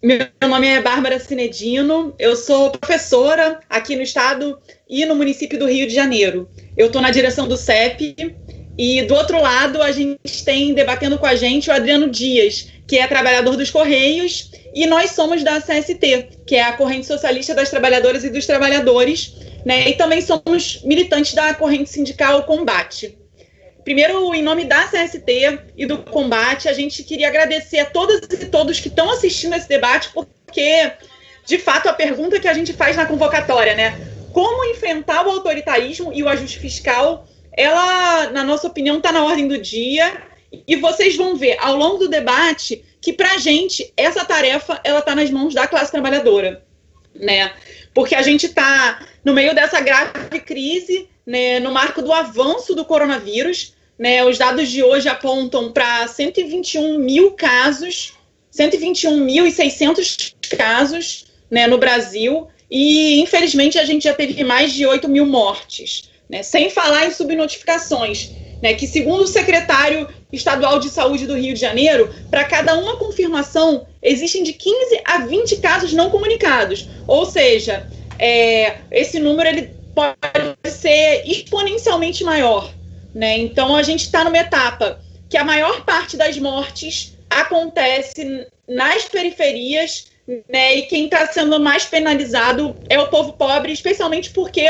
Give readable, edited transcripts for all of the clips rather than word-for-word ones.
Meu nome é Bárbara Cinedino, eu sou professora aqui no estado e no município do Rio de Janeiro. Eu estou na direção do CEP e do outro lado a gente tem debatendo com a gente o Adriano Dias, que é trabalhador dos Correios, e nós somos da CST, que é a Corrente Socialista das Trabalhadoras e dos Trabalhadores, né? E também somos militantes da corrente sindical Combate. Primeiro, em nome da CST e do Combate, a gente queria agradecer a todas e todos que estão assistindo esse debate, porque, de fato, a pergunta que a gente faz na convocatória, né? Como enfrentar o autoritarismo e o ajuste fiscal, ela, na nossa opinião, está na ordem do dia, e vocês vão ver, ao longo do debate, que, para a gente, essa tarefa está nas mãos da classe trabalhadora, né? Porque a gente está no meio dessa grave crise, né, no marco do avanço do coronavírus, né, os dados de hoje apontam para 121 mil casos, 121.600 casos, né, no Brasil, e infelizmente a gente já teve mais de 8 mil mortes, né, sem falar em subnotificações, né, que segundo o secretário estadual de saúde do Rio de Janeiro, para cada uma confirmação existem de 15 a 20 casos não comunicados, ou seja, esse número ele pode ser exponencialmente maior, né? Então a gente está numa etapa que a maior parte das mortes acontece nas periferias, né? E quem está sendo mais penalizado é o povo pobre, especialmente porque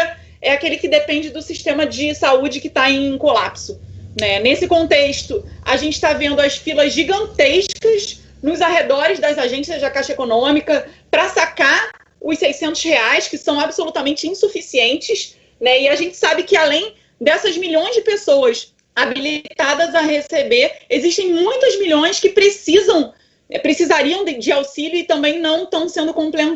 é aquele que depende do sistema de saúde que está em colapso, né? Nesse contexto, a gente está vendo as filas gigantescas nos arredores das agências da Caixa Econômica para sacar os R$600, que são absolutamente insuficientes, né? E a gente sabe que além dessas milhões de pessoas habilitadas a receber, existem muitas milhões que precisariam de auxílio e também não estão sendo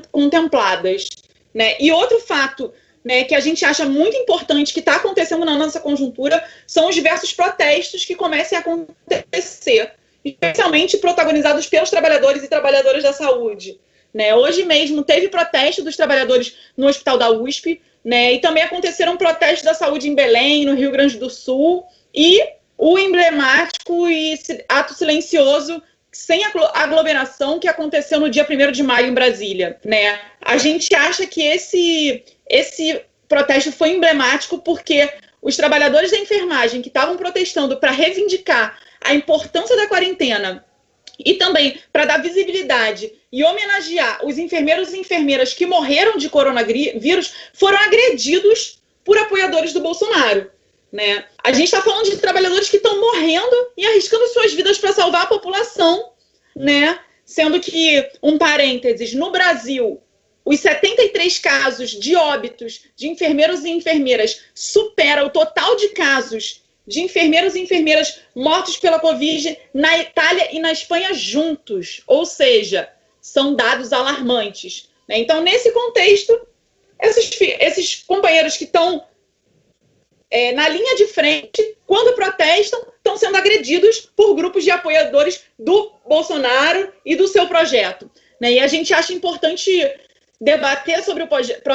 contempladas, né? E outro fato, né, que a gente acha muito importante que está acontecendo na nossa conjuntura são os diversos protestos que comecem a acontecer, especialmente protagonizados pelos trabalhadores e trabalhadoras da saúde. Né, hoje mesmo teve protesto dos trabalhadores no Hospital da USP, né, e também aconteceram protestos da saúde em Belém, no Rio Grande do Sul, e o emblemático e ato silencioso, sem aglomeração, que aconteceu no dia 1º de maio em Brasília. Né. A gente acha que esse protesto foi emblemático porque os trabalhadores da enfermagem que estavam protestando para reivindicar a importância da quarentena e também para dar visibilidade e homenagear os enfermeiros e enfermeiras que morreram de coronavírus foram agredidos por apoiadores do Bolsonaro, né? A gente está falando de trabalhadores que estão morrendo e arriscando suas vidas para salvar a população, né? Sendo que, um parênteses, no Brasil, os 73 casos de óbitos de enfermeiros e enfermeiras supera o total de casos de enfermeiros e enfermeiras mortos pela Covid na Itália e na Espanha juntos. Ou seja, são dados alarmantes, né? Então, nesse contexto, esses companheiros que estão na linha de frente, quando protestam, estão sendo agredidos por grupos de apoiadores do Bolsonaro e do seu projeto, né? E a gente acha importante debater sobre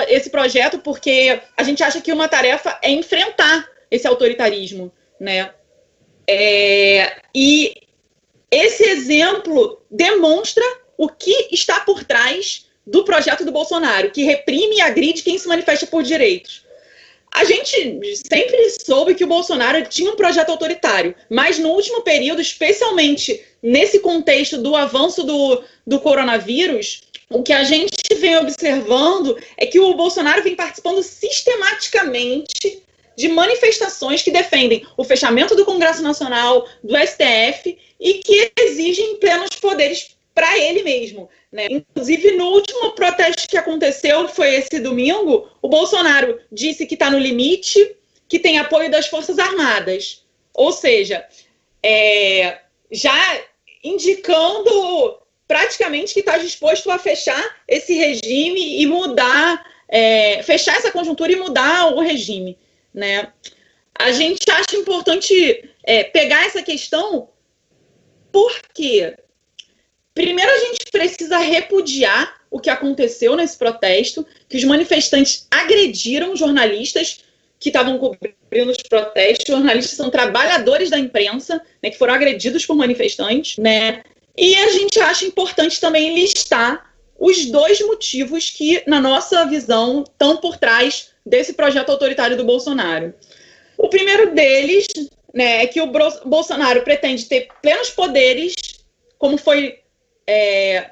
esse projeto porque a gente acha que uma tarefa é enfrentar esse autoritarismo, né? E esse exemplo demonstra o que está por trás do projeto do Bolsonaro, que reprime e agride quem se manifesta por direitos. A gente sempre soube que o Bolsonaro tinha um projeto autoritário, mas no último período, especialmente nesse contexto do avanço do coronavírus, o que a gente vem observando é que o Bolsonaro vem participando sistematicamente de manifestações que defendem o fechamento do Congresso Nacional, do STF, e que exigem plenos poderes para ele mesmo, né? Inclusive, no último protesto que aconteceu, que foi esse domingo, o Bolsonaro disse que está no limite, que tem apoio das Forças Armadas. Ou seja, já indicando praticamente que está disposto a fechar esse regime e mudar, fechar essa conjuntura e mudar o regime, né? A gente acha importante pegar essa questão porque, primeiro, a gente precisa repudiar o que aconteceu nesse protesto, que os manifestantes agrediram jornalistas que estavam cobrindo os protestos. Jornalistas são trabalhadores da imprensa, né, que foram agredidos por manifestantes, né? E a gente acha importante também listar os dois motivos que, na nossa visão, estão por trás desse projeto autoritário do Bolsonaro. O primeiro deles, né, é que o Bolsonaro pretende ter plenos poderes, como foi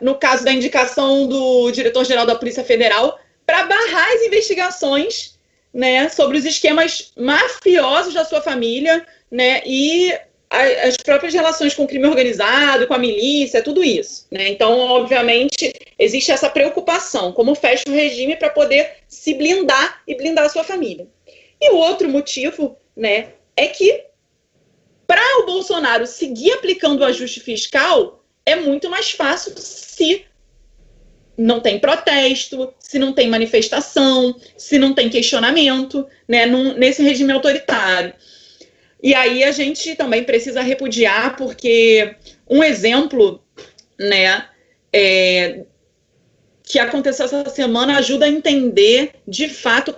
no caso da indicação do diretor-geral da Polícia Federal, para barrar as investigações, né, sobre os esquemas mafiosos da sua família, né, e as próprias relações com o crime organizado, com a milícia, tudo isso, né? Então, obviamente, existe essa preocupação, como fecha o regime para poder se blindar e blindar a sua família. E o outro motivo, né, é que para o Bolsonaro seguir aplicando o ajuste fiscal é muito mais fácil se não tem protesto, se não tem manifestação, se não tem questionamento, né, nesse regime autoritário. E aí a gente também precisa repudiar, porque um exemplo, né, que aconteceu essa semana ajuda a entender, de fato,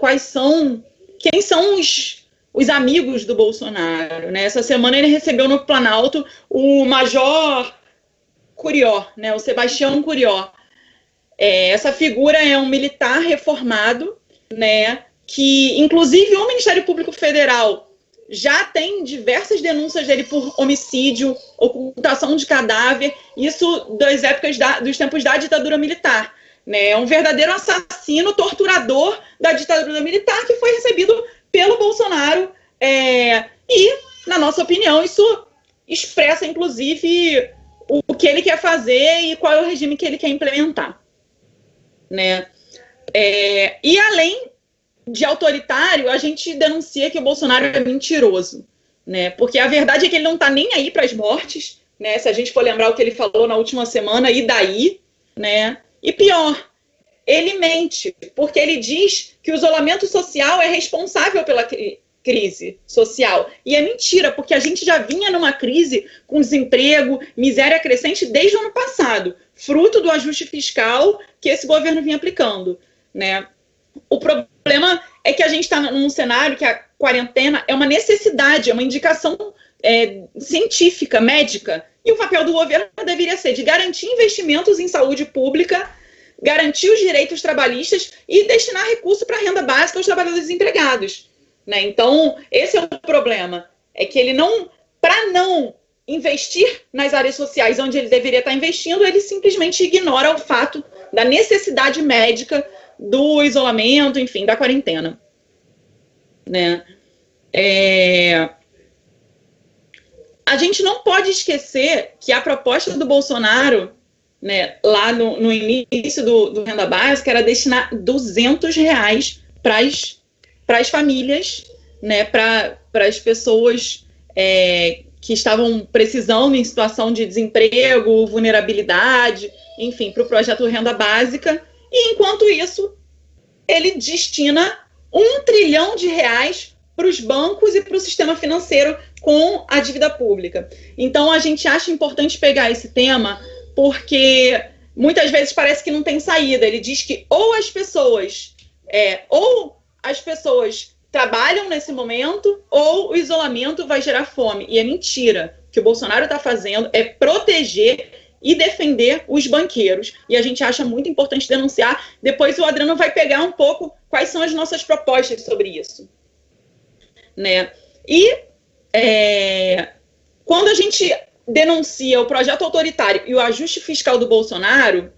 quem são os amigos do Bolsonaro, né? Essa semana ele recebeu no Planalto o Major Curió, né, o Sebastião Curió. Essa figura é um militar reformado, né, que, inclusive, o Ministério Público Federal já tem diversas denúncias dele por homicídio, ocultação de cadáver, isso das épocas dos tempos da ditadura militar, né? É um verdadeiro assassino, torturador da ditadura militar que foi recebido pelo Bolsonaro, e, na nossa opinião, isso expressa, inclusive, o que ele quer fazer e qual é o regime que ele quer implementar, né? E além de autoritário, a gente denuncia que o Bolsonaro é mentiroso, né? Porque a verdade é que ele não está nem aí para as mortes, né? Se a gente for lembrar o que ele falou na última semana, e daí, né? E pior, ele mente, porque ele diz que o isolamento social é responsável pela crise social. E é mentira, porque a gente já vinha numa crise com desemprego, miséria crescente desde o ano passado, fruto do ajuste fiscal que esse governo vinha aplicando, né? O problema é que a gente está num cenário que a quarentena é uma necessidade, é uma indicação científica, médica, e o papel do governo deveria ser de garantir investimentos em saúde pública, garantir os direitos trabalhistas e destinar recurso para a renda básica aos trabalhadores desempregados, né? Então, esse é o problema, é que ele para não investir nas áreas sociais onde ele deveria estar investindo, ele simplesmente ignora o fato da necessidade médica do isolamento, enfim, da quarentena, né? A gente não pode esquecer que a proposta do Bolsonaro, né, lá no início do Renda Básica, era destinar R$200 para as famílias, né, para as pessoas que estavam precisando em situação de desemprego, vulnerabilidade, enfim, para o projeto Renda Básica. E, enquanto isso, ele destina R$1 trilhão para os bancos e para o sistema financeiro com a dívida pública. Então, a gente acha importante pegar esse tema, porque muitas vezes parece que não tem saída. Ele diz que ou as pessoas trabalham nesse momento, ou o isolamento vai gerar fome. E é mentira. O que o Bolsonaro está fazendo é proteger e defender os banqueiros. E a gente acha muito importante denunciar. Depois o Adriano vai pegar um pouco quais são as nossas propostas sobre isso, né? E quando a gente denuncia o projeto autoritário e o ajuste fiscal do Bolsonaro,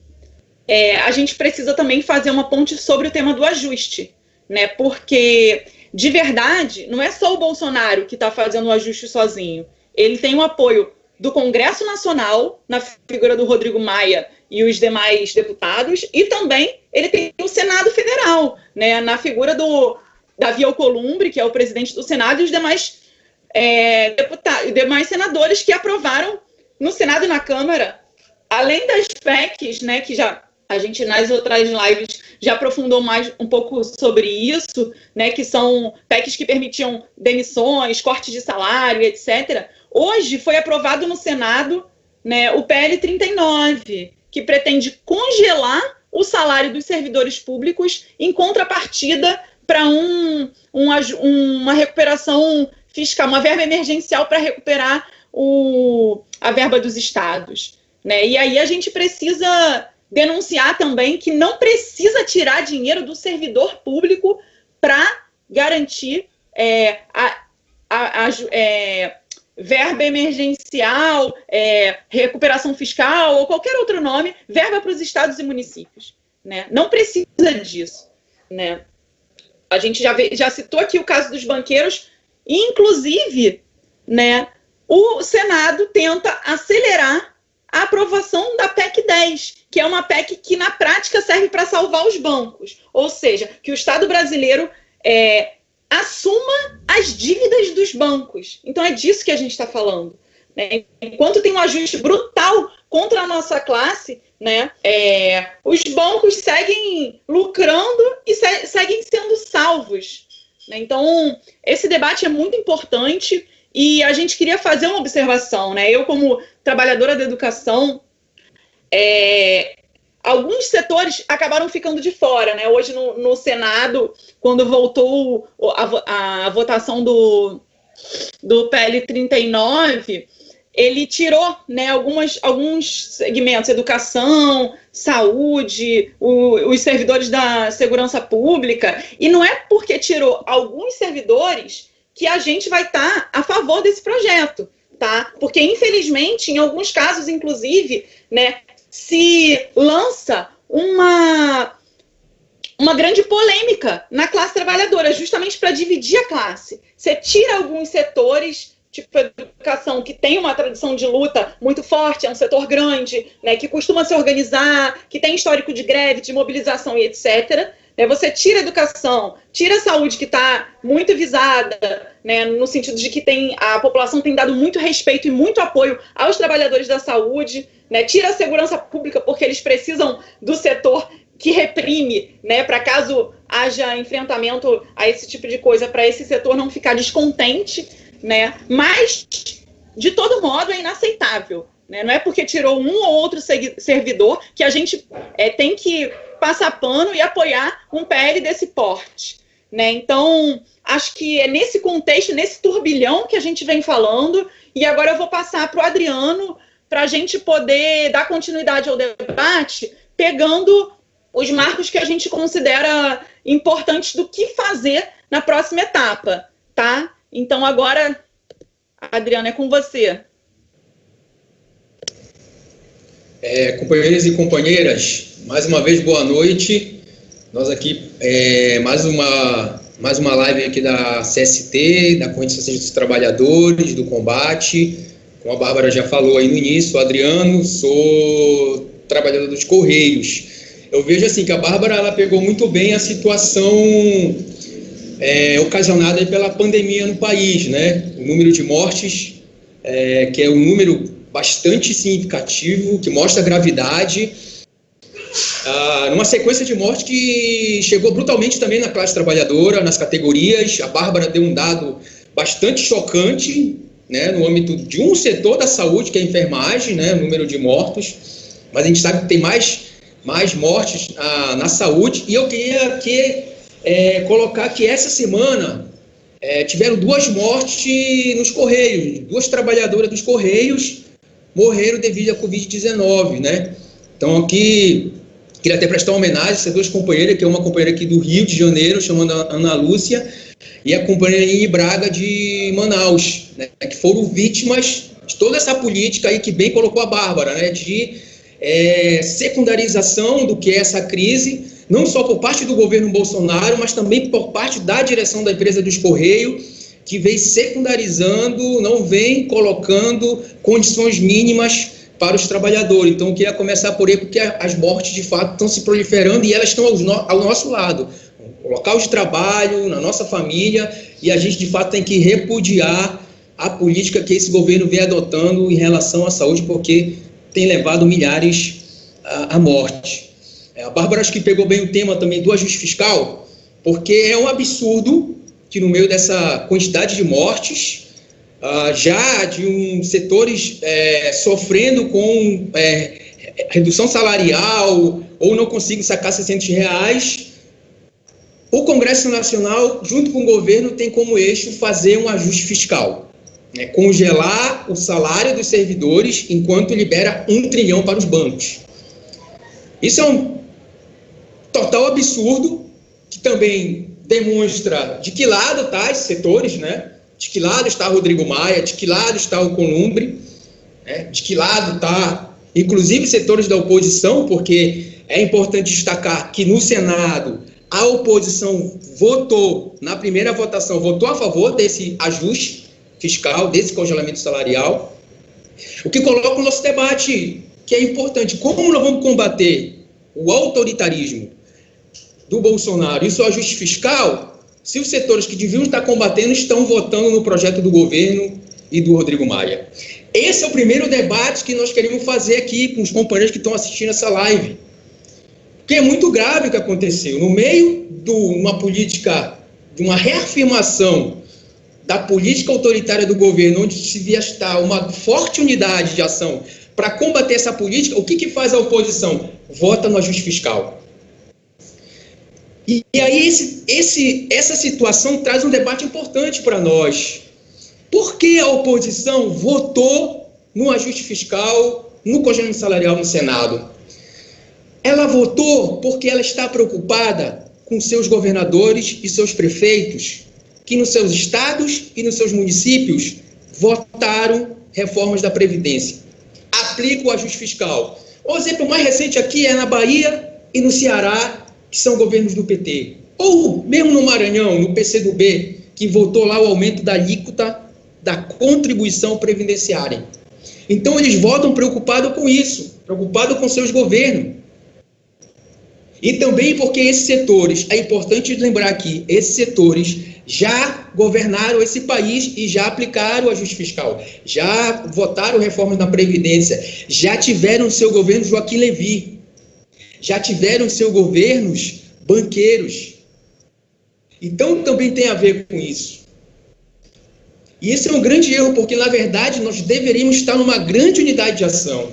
a gente precisa também fazer uma ponte sobre o tema do ajuste, né? Porque, de verdade, não é só o Bolsonaro que está fazendo o ajuste sozinho. Ele tem o apoio do Congresso Nacional, na figura do Rodrigo Maia e os demais deputados, e também ele tem o Senado Federal, né, na figura do Davi Alcolumbre, que é o presidente do Senado, e os demais demais senadores que aprovaram no Senado e na Câmara, além das PECs, né, que a gente nas outras lives já aprofundou mais um pouco sobre isso, né, que são PECs que permitiam demissões, cortes de salário, etc. Hoje foi aprovado no Senado, né, o PL 39, que pretende congelar o salário dos servidores públicos em contrapartida para uma recuperação fiscal, uma verba emergencial para recuperar a verba dos estados, né? E aí a gente precisa denunciar também que não precisa tirar dinheiro do servidor público para garantir verba emergencial, recuperação fiscal ou qualquer outro nome, verba para os estados e municípios, né? Não precisa disso, né? A gente já citou aqui o caso dos banqueiros, inclusive, né, o Senado tenta acelerar a aprovação da PEC 10, que é uma PEC que, na prática, serve para salvar os bancos. Ou seja, que o Estado brasileiro assuma as dívidas dos bancos. Então, é disso que a gente está falando, né? Enquanto tem um ajuste brutal contra a nossa classe, né, os bancos seguem lucrando e seguem sendo salvos, né? Então, esse debate é muito importante e a gente queria fazer uma observação, né? Eu, como trabalhadora da educação, alguns setores acabaram ficando de fora, né? Hoje no Senado, quando voltou a votação do PL 39, ele tirou, né, alguns segmentos, educação, saúde, os servidores da segurança pública, e não é porque tirou alguns servidores que a gente vai estar a favor desse projeto, tá? Porque, infelizmente, em alguns casos, inclusive, né, se lança uma grande polêmica na classe trabalhadora, justamente para dividir a classe. Você tira alguns setores, tipo a educação, que tem uma tradição de luta muito forte, é um setor grande, né, que costuma se organizar, que tem histórico de greve, de mobilização e etc., né, você tira a educação, tira a saúde, que está muito visada, né, no sentido de que a população tem dado muito respeito e muito apoio aos trabalhadores da saúde, né, tira a segurança pública, porque eles precisam do setor que reprime, né, para caso haja enfrentamento a esse tipo de coisa, para esse setor não ficar descontente, né, mas, de todo modo, é inaceitável, né, não é porque tirou um ou outro servidor que a gente tem que passar pano e apoiar um PL desse porte, né? Então, acho que é nesse contexto, nesse turbilhão que a gente vem falando, e agora eu vou passar para o Adriano para a gente poder dar continuidade ao debate, pegando os marcos que a gente considera importantes do que fazer na próxima etapa, tá? Então, agora, Adriano, é com você. Companheiros e companheiras, mais uma vez, boa noite. Nós aqui, mais uma live aqui da CST, da Corrente Social dos Trabalhadores, do Combate. Como a Bárbara já falou aí no início, o Adriano, sou trabalhador dos Correios. Eu vejo assim que a Bárbara, ela pegou muito bem a situação ocasionada pela pandemia no país, né? O número de mortes, que é um número bastante significativo, que mostra a gravidade, numa sequência de mortes que chegou brutalmente também na classe trabalhadora, nas categorias. A Bárbara deu um dado bastante chocante, né, no âmbito de um setor da saúde, que é a enfermagem, né, o número de mortos, mas a gente sabe que tem mais mortes na saúde. E eu queria aqui colocar que essa semana tiveram 2 mortes nos Correios, 2 trabalhadoras dos Correios morreram devido à Covid-19, né? Então, aqui, queria até prestar uma homenagem a essas 2 companheiras, que é uma companheira aqui do Rio de Janeiro, chamada Ana Lúcia, e a companheira Ine Braga, de Manaus, né? Que foram vítimas de toda essa política aí que bem colocou a Bárbara, né? De secundarização do que é essa crise, não só por parte do governo Bolsonaro, mas também por parte da direção da empresa dos Correios, que vem secundarizando, não vem colocando condições mínimas para os trabalhadores. Então, eu queria começar por aí, porque as mortes, de fato, estão se proliferando e elas estão ao nosso lado, no local de trabalho, na nossa família, e a gente, de fato, tem que repudiar a política que esse governo vem adotando em relação à saúde, porque tem levado milhares à morte. A Bárbara acho que pegou bem o tema também do ajuste fiscal, porque é um absurdo que no meio dessa quantidade de mortes, já de setores sofrendo com redução salarial ou não conseguem sacar R$600, o Congresso Nacional, junto com o governo, tem como eixo fazer um ajuste fiscal, né, congelar o salário dos servidores enquanto libera R$1 trilhão para os bancos. Isso é um total absurdo, que também demonstra de que lado tá esses setores, né? De que lado está Rodrigo Maia, de que lado está o Alcolumbre, né? De que lado está, inclusive, setores da oposição, porque é importante destacar que no Senado a oposição votou, na primeira votação, votou a favor desse ajuste fiscal, desse congelamento salarial, o que coloca o nosso debate, que é importante. Como nós vamos combater o autoritarismo do Bolsonaro e o seu ajuste fiscal, se os setores que deviam estar combatendo estão votando no projeto do governo e do Rodrigo Maia? Esse é o primeiro debate que nós queremos fazer aqui com os companheiros que estão assistindo essa live. Porque é muito grave o que aconteceu. No meio de uma política, de uma reafirmação da política autoritária do governo, onde se via estar uma forte unidade de ação para combater essa política, o que faz a oposição? Vota no ajuste fiscal. E aí essa situação traz um debate importante para nós. Por que a oposição votou no ajuste fiscal, no congelamento salarial no Senado? Ela votou porque ela está preocupada com seus governadores e seus prefeitos, que nos seus estados e nos seus municípios votaram reformas da Previdência. Aplica o ajuste fiscal. O exemplo mais recente aqui é na Bahia e no Ceará, que são governos do PT. Ou mesmo no Maranhão, no PCdoB, que votou lá o aumento da alíquota da contribuição previdenciária. Então eles votam preocupados com isso, preocupados com seus governos. E também porque esses setores, é importante lembrar aqui, esses setores já governaram esse país e já aplicaram o ajuste fiscal, já votaram reformas na Previdência, já tiveram seu governo Joaquim Levy, já tiveram seu governos banqueiros. Então também tem a ver com isso. E esse é um grande erro, porque na verdade nós deveríamos estar numa grande unidade de ação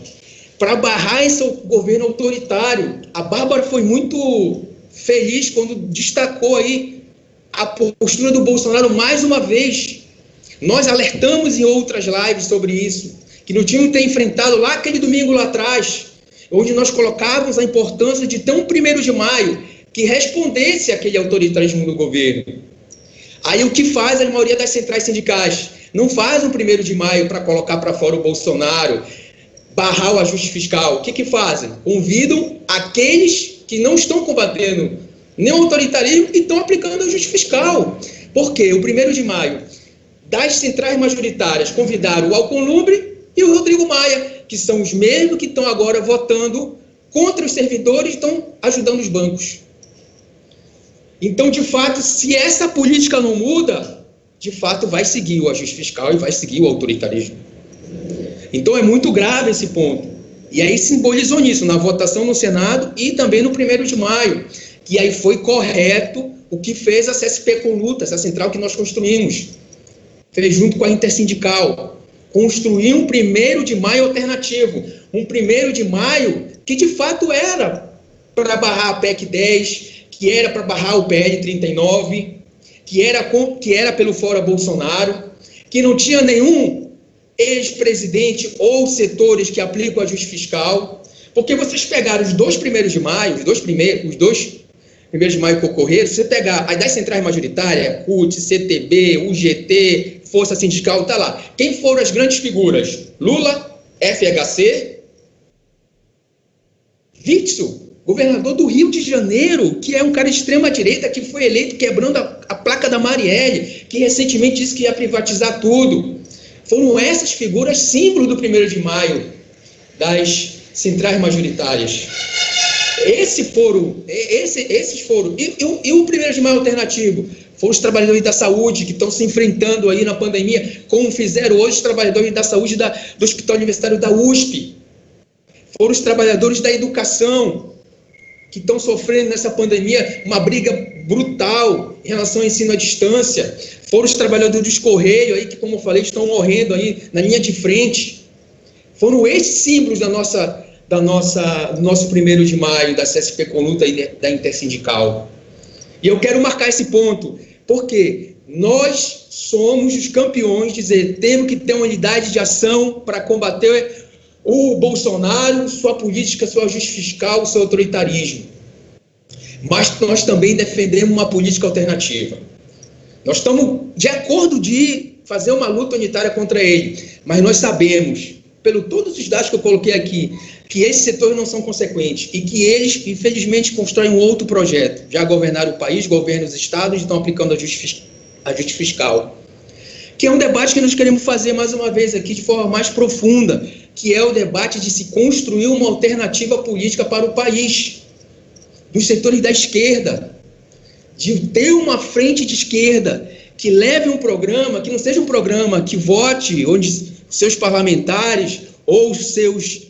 para barrar esse governo autoritário. A Bárbara foi muito feliz quando destacou aí a postura do Bolsonaro mais uma vez. Nós alertamos em outras lives sobre isso, que não tinham que ter enfrentado lá aquele domingo lá atrás, onde nós colocávamos a importância de ter um 1º de maio que respondesse àquele autoritarismo do governo. Aí o que faz a maioria das centrais sindicais? Não faz um 1º de maio para colocar para fora o Bolsonaro, barrar o ajuste fiscal. O que fazem? Convidam aqueles que não estão combatendo nem o autoritarismo e estão aplicando o ajuste fiscal. Por quê? O 1º de maio, das centrais majoritárias, convidaram o Alcolumbre e o Rodrigo Maia, que são os mesmos que estão agora votando contra os servidores e estão ajudando os bancos. Então, de fato, se essa política não muda, de fato vai seguir o ajuste fiscal e vai seguir o autoritarismo. Então é muito grave esse ponto. E aí simbolizou nisso, na votação no Senado e também no 1º de maio, que aí foi correto o que fez a CSP com luta, essa central que nós construímos. Fez junto com a Intersindical. Construiu um 1º de maio alternativo. Um 1º de maio que de fato era para barrar a PEC 10, que era para barrar o PL 39, que era pelo Fora Bolsonaro, que não tinha nenhum ex-presidente ou setores que aplicam o ajuste fiscal, porque vocês pegaram os 2 primeiros de maio, os dois primeiros de maio que ocorreram, se você pegar as das centrais majoritárias, CUT, CTB, UGT, Força Sindical, tá lá. Quem foram as grandes figuras? Lula, FHC, Witzel, governador do Rio de Janeiro, que é um cara de extrema-direita que foi eleito quebrando a placa da Marielle, que recentemente disse que ia privatizar tudo. Foram essas figuras símbolo do 1º de maio das centrais majoritárias. Esses foram. E o 1º de maio alternativo? Foram os trabalhadores da saúde que estão se enfrentando aí na pandemia, como fizeram hoje os trabalhadores da saúde do Hospital Universitário da USP. Foram os trabalhadores da educação que estão sofrendo nessa pandemia uma briga brutal em relação ao ensino à distância. Foram os trabalhadores dos Correios aí que, como eu falei, estão morrendo aí na linha de frente. Foram esses símbolos do nosso 1º de maio, da CSP com luta e da Intersindical. E eu quero marcar esse ponto, porque nós somos os campeões de dizer, temos que ter uma unidade de ação para combater o Bolsonaro, sua política, seu ajuste fiscal, seu autoritarismo. Mas nós também defendemos uma política alternativa. Nós estamos de acordo de fazer uma luta unitária contra ele, mas nós sabemos, pelo todos os dados que eu coloquei aqui, que esses setores não são consequentes e que eles, infelizmente, constroem um outro projeto. Já governaram o país, governam os estados e estão aplicando ajuste fiscal. Que é um debate que nós queremos fazer mais uma vez aqui de forma mais profunda, que é o debate de se construir uma alternativa política para o país, dos setores da esquerda, de ter uma frente de esquerda que leve um programa, que não seja um programa que vote, onde seus parlamentares ou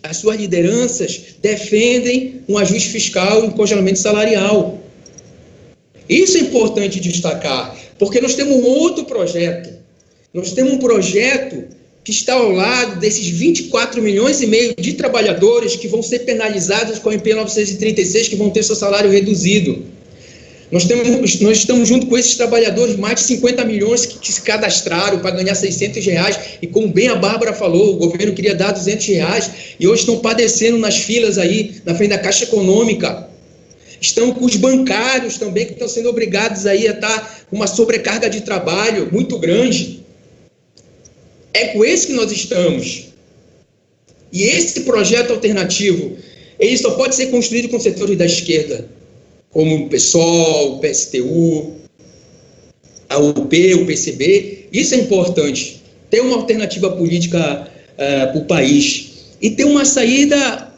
as suas lideranças defendem um ajuste fiscal e um congelamento salarial. Isso é importante destacar, porque nós temos um outro projeto. Nós temos um projeto que está ao lado desses 24 milhões e meio de trabalhadores que vão ser penalizados com a MP 936, que vão ter seu salário reduzido. Nós estamos junto com esses trabalhadores, mais de 50 milhões que se cadastraram para ganhar R$600, e como bem a Bárbara falou, o governo queria dar R$200, e hoje estão padecendo nas filas aí, na frente da Caixa Econômica. Estão com os bancários também, que estão sendo obrigados aí a estar com uma sobrecarga de trabalho muito grande. É com esse que nós estamos. E esse projeto alternativo, ele só pode ser construído com setores da esquerda, como o PSOL, o PSTU, a UP, o PCB. Isso é importante. Ter uma alternativa política para o país. E ter uma saída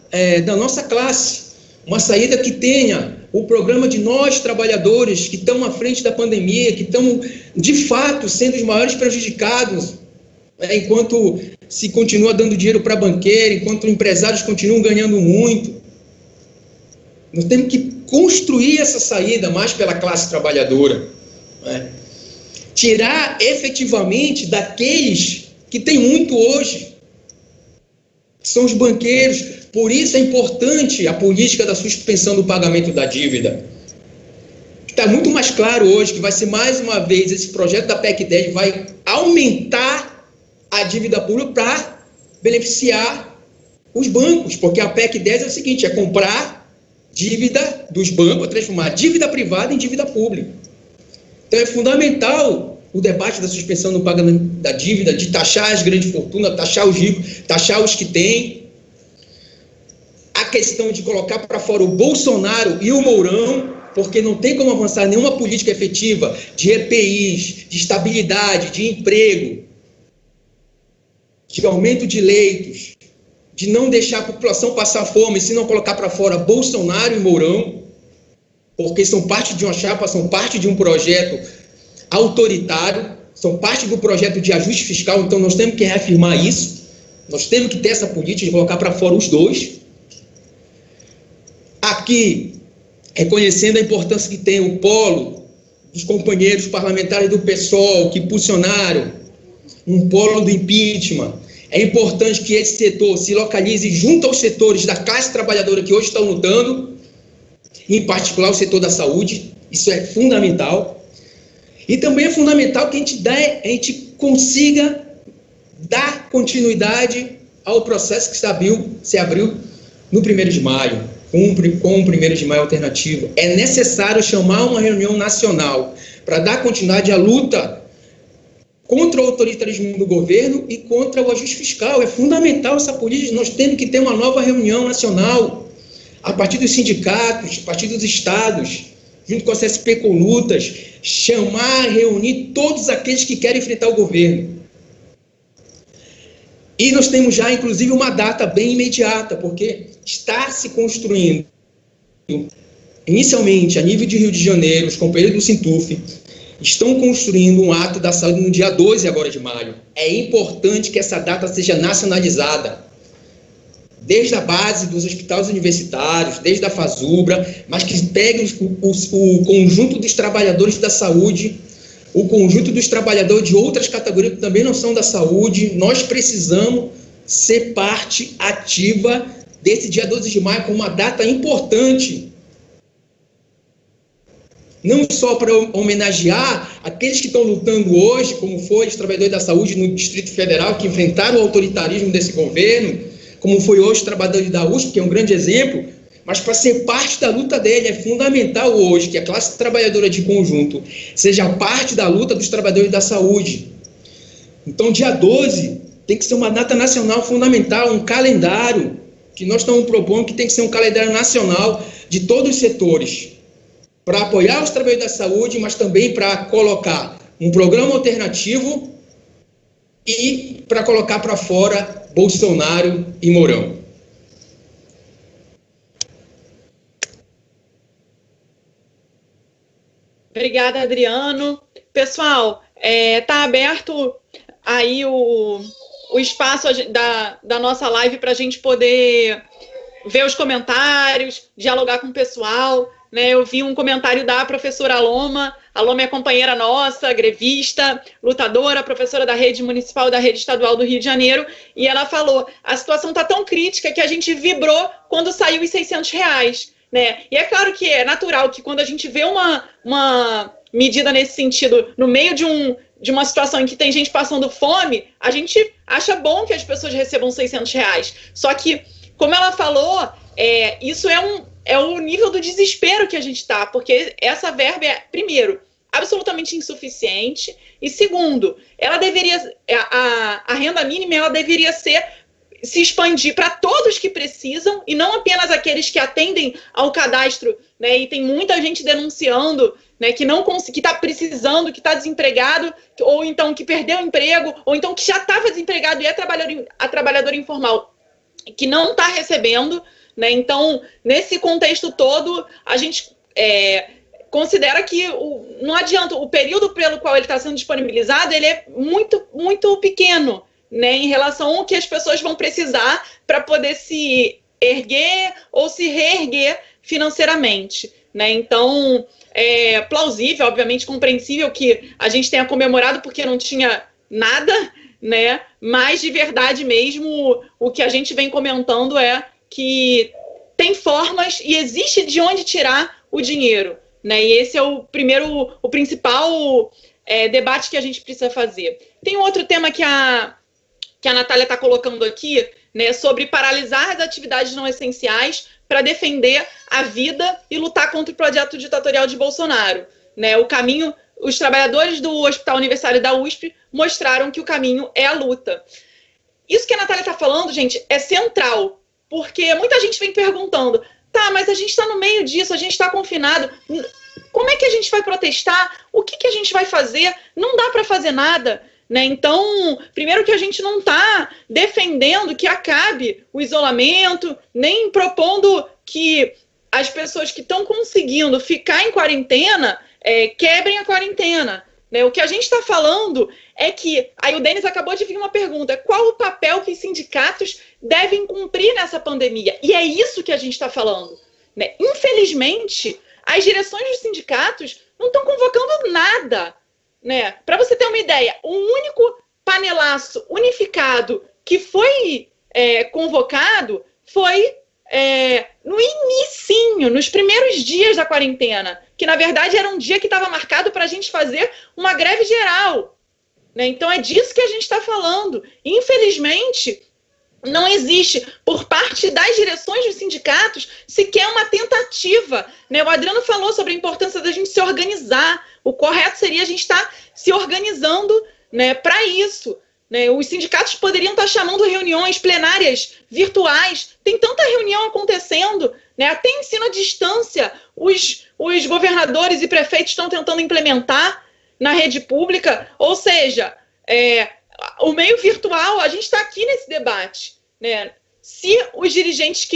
da nossa classe. Uma saída que tenha o programa de nós, trabalhadores, que estão à frente da pandemia, que estão, de fato, sendo os maiores prejudicados, enquanto se continua dando dinheiro para banqueiro, enquanto empresários continuam ganhando muito. Nós temos que construir essa saída mais pela classe trabalhadora. Tirar efetivamente daqueles que têm muito hoje, que são os banqueiros. Por isso é importante a política da suspensão do pagamento da dívida. Está muito mais claro hoje que vai ser mais uma vez esse projeto da PEC 10 vai aumentar a dívida pública para beneficiar os bancos, porque a PEC 10 é o seguinte, é comprar dívida dos bancos, transformar dívida privada em dívida pública. Então é fundamental o debate da suspensão do pagamento da dívida, de taxar as grandes fortunas, taxar os ricos, taxar os que têm. A questão de colocar para fora o Bolsonaro e o Mourão, porque não tem como avançar nenhuma política efetiva de EPIs, de estabilidade, de emprego, de aumento de leitos, de não deixar a população passar fome, se não colocar para fora Bolsonaro e Mourão, porque são parte de uma chapa, são parte de um projeto autoritário, são parte do projeto de ajuste fiscal, então nós temos que reafirmar isso, nós temos que ter essa política de colocar para fora os dois. Aqui, reconhecendo a importância que tem o polo dos companheiros parlamentares do PSOL, que impulsionaram um polo do impeachment, é importante que esse setor se localize junto aos setores da classe trabalhadora que hoje estão lutando, em particular o setor da saúde. Isso é fundamental. E também é fundamental que a gente consiga dar continuidade ao processo que se abriu no 1º de maio, com o 1º de maio alternativo. É necessário chamar uma reunião nacional para dar continuidade à luta contra o autoritarismo do governo e contra o ajuste fiscal. É fundamental essa política. Nós temos que ter uma nova reunião nacional, a partir dos sindicatos, a partir dos estados, junto com a CSP com lutas, chamar, reunir todos aqueles que querem enfrentar o governo. E nós temos já, inclusive, uma data bem imediata, porque está se construindo, inicialmente, a nível de Rio de Janeiro, os companheiros do Sintuf estão construindo um ato da saúde no dia 12 agora de maio. É importante que essa data seja nacionalizada, desde a base dos hospitais universitários, desde a FASUBRA, mas que pegue o conjunto dos trabalhadores da saúde, o conjunto dos trabalhadores de outras categorias que também não são da saúde. Nós precisamos ser parte ativa desse dia 12 de maio, com uma data importante, não só para homenagear aqueles que estão lutando hoje, como foi os trabalhadores da saúde no Distrito Federal, que enfrentaram o autoritarismo desse governo, como foi hoje os trabalhadores da USP, que é um grande exemplo, mas para ser parte da luta dele. É fundamental hoje que a classe trabalhadora de conjunto seja parte da luta dos trabalhadores da saúde. Então, dia 12 tem que ser uma data nacional fundamental, um calendário que nós estamos propondo que tem que ser um calendário nacional de todos os setores, para apoiar os trabalhadores da saúde, mas também para colocar um programa alternativo e para colocar para fora Bolsonaro e Mourão. Obrigada, Adriano. Pessoal, está aberto aí o espaço da nossa live para a gente poder ver os comentários, dialogar com o pessoal, né? Eu vi um comentário da professora Aloma. Aloma é companheira nossa, grevista, lutadora, professora da rede municipal, da rede estadual do Rio de Janeiro, e ela falou: a situação está tão crítica que a gente vibrou quando saiu os R$600. Né? E é claro que é natural que quando a gente vê uma medida nesse sentido, no meio de uma situação em que tem gente passando fome, a gente acha bom que as pessoas recebam R$600. Só que, como ela falou, isso é o nível do desespero que a gente está, porque essa verba é, primeiro, absolutamente insuficiente, e segundo, ela deveria, a renda mínima ela deveria se expandir para todos que precisam e não apenas aqueles que atendem ao cadastro, né? E tem muita gente denunciando, né, que está precisando, que está desempregado, ou então que perdeu o emprego, ou então que já estava desempregado e é trabalhador informal, que não está recebendo, né? Então, nesse contexto todo, a gente considera que não adianta, o período pelo qual ele está sendo disponibilizado, ele é muito, muito pequeno, né, em relação ao que as pessoas vão precisar para poder se erguer ou se reerguer financeiramente, né? Então, é plausível, obviamente compreensível que a gente tenha comemorado porque não tinha nada, né? Mas, de verdade mesmo, o que a gente vem comentando é que tem formas e existe de onde tirar o dinheiro, né? E esse é o principal debate que a gente precisa fazer. Tem um outro tema que a Natália está colocando aqui, né, sobre paralisar as atividades não essenciais para defender a vida e lutar contra o projeto ditatorial de Bolsonaro. Né? Os trabalhadores do Hospital Universitário da USP mostraram que o caminho é a luta. Isso que a Natália está falando, gente, é central, porque muita gente vem perguntando: tá, mas a gente está no meio disso, a gente está confinado, como é que a gente vai protestar? O que a gente vai fazer? Não dá para fazer nada. Né? Então, primeiro que a gente não está defendendo que acabe o isolamento, nem propondo que as pessoas que estão conseguindo ficar em quarentena quebrem a quarentena. Né? O que a gente está falando é que, aí o Denis acabou de vir uma pergunta: qual o papel que os sindicatos devem cumprir nessa pandemia? E é isso que a gente está falando. Né? Infelizmente, as direções dos sindicatos não estão convocando nada. Né? Para você ter uma ideia, o único panelaço unificado que foi convocado foi no inicinho, nos primeiros dias da quarentena, que na verdade era um dia que estava marcado para a gente fazer uma greve geral. Né? Então é disso que a gente está falando. Infelizmente, não existe, por parte das direções dos sindicatos, sequer uma tentativa. Né? O Adriano falou sobre a importância da gente se organizar. O correto seria a gente estar se organizando, né, para isso. Né? Os sindicatos poderiam estar chamando reuniões plenárias virtuais. Tem tanta reunião acontecendo, né? Até ensino à distância. Os governadores e prefeitos estão tentando implementar na rede pública. Ou seja, o meio virtual, a gente está aqui nesse debate. Né? Se os dirigentes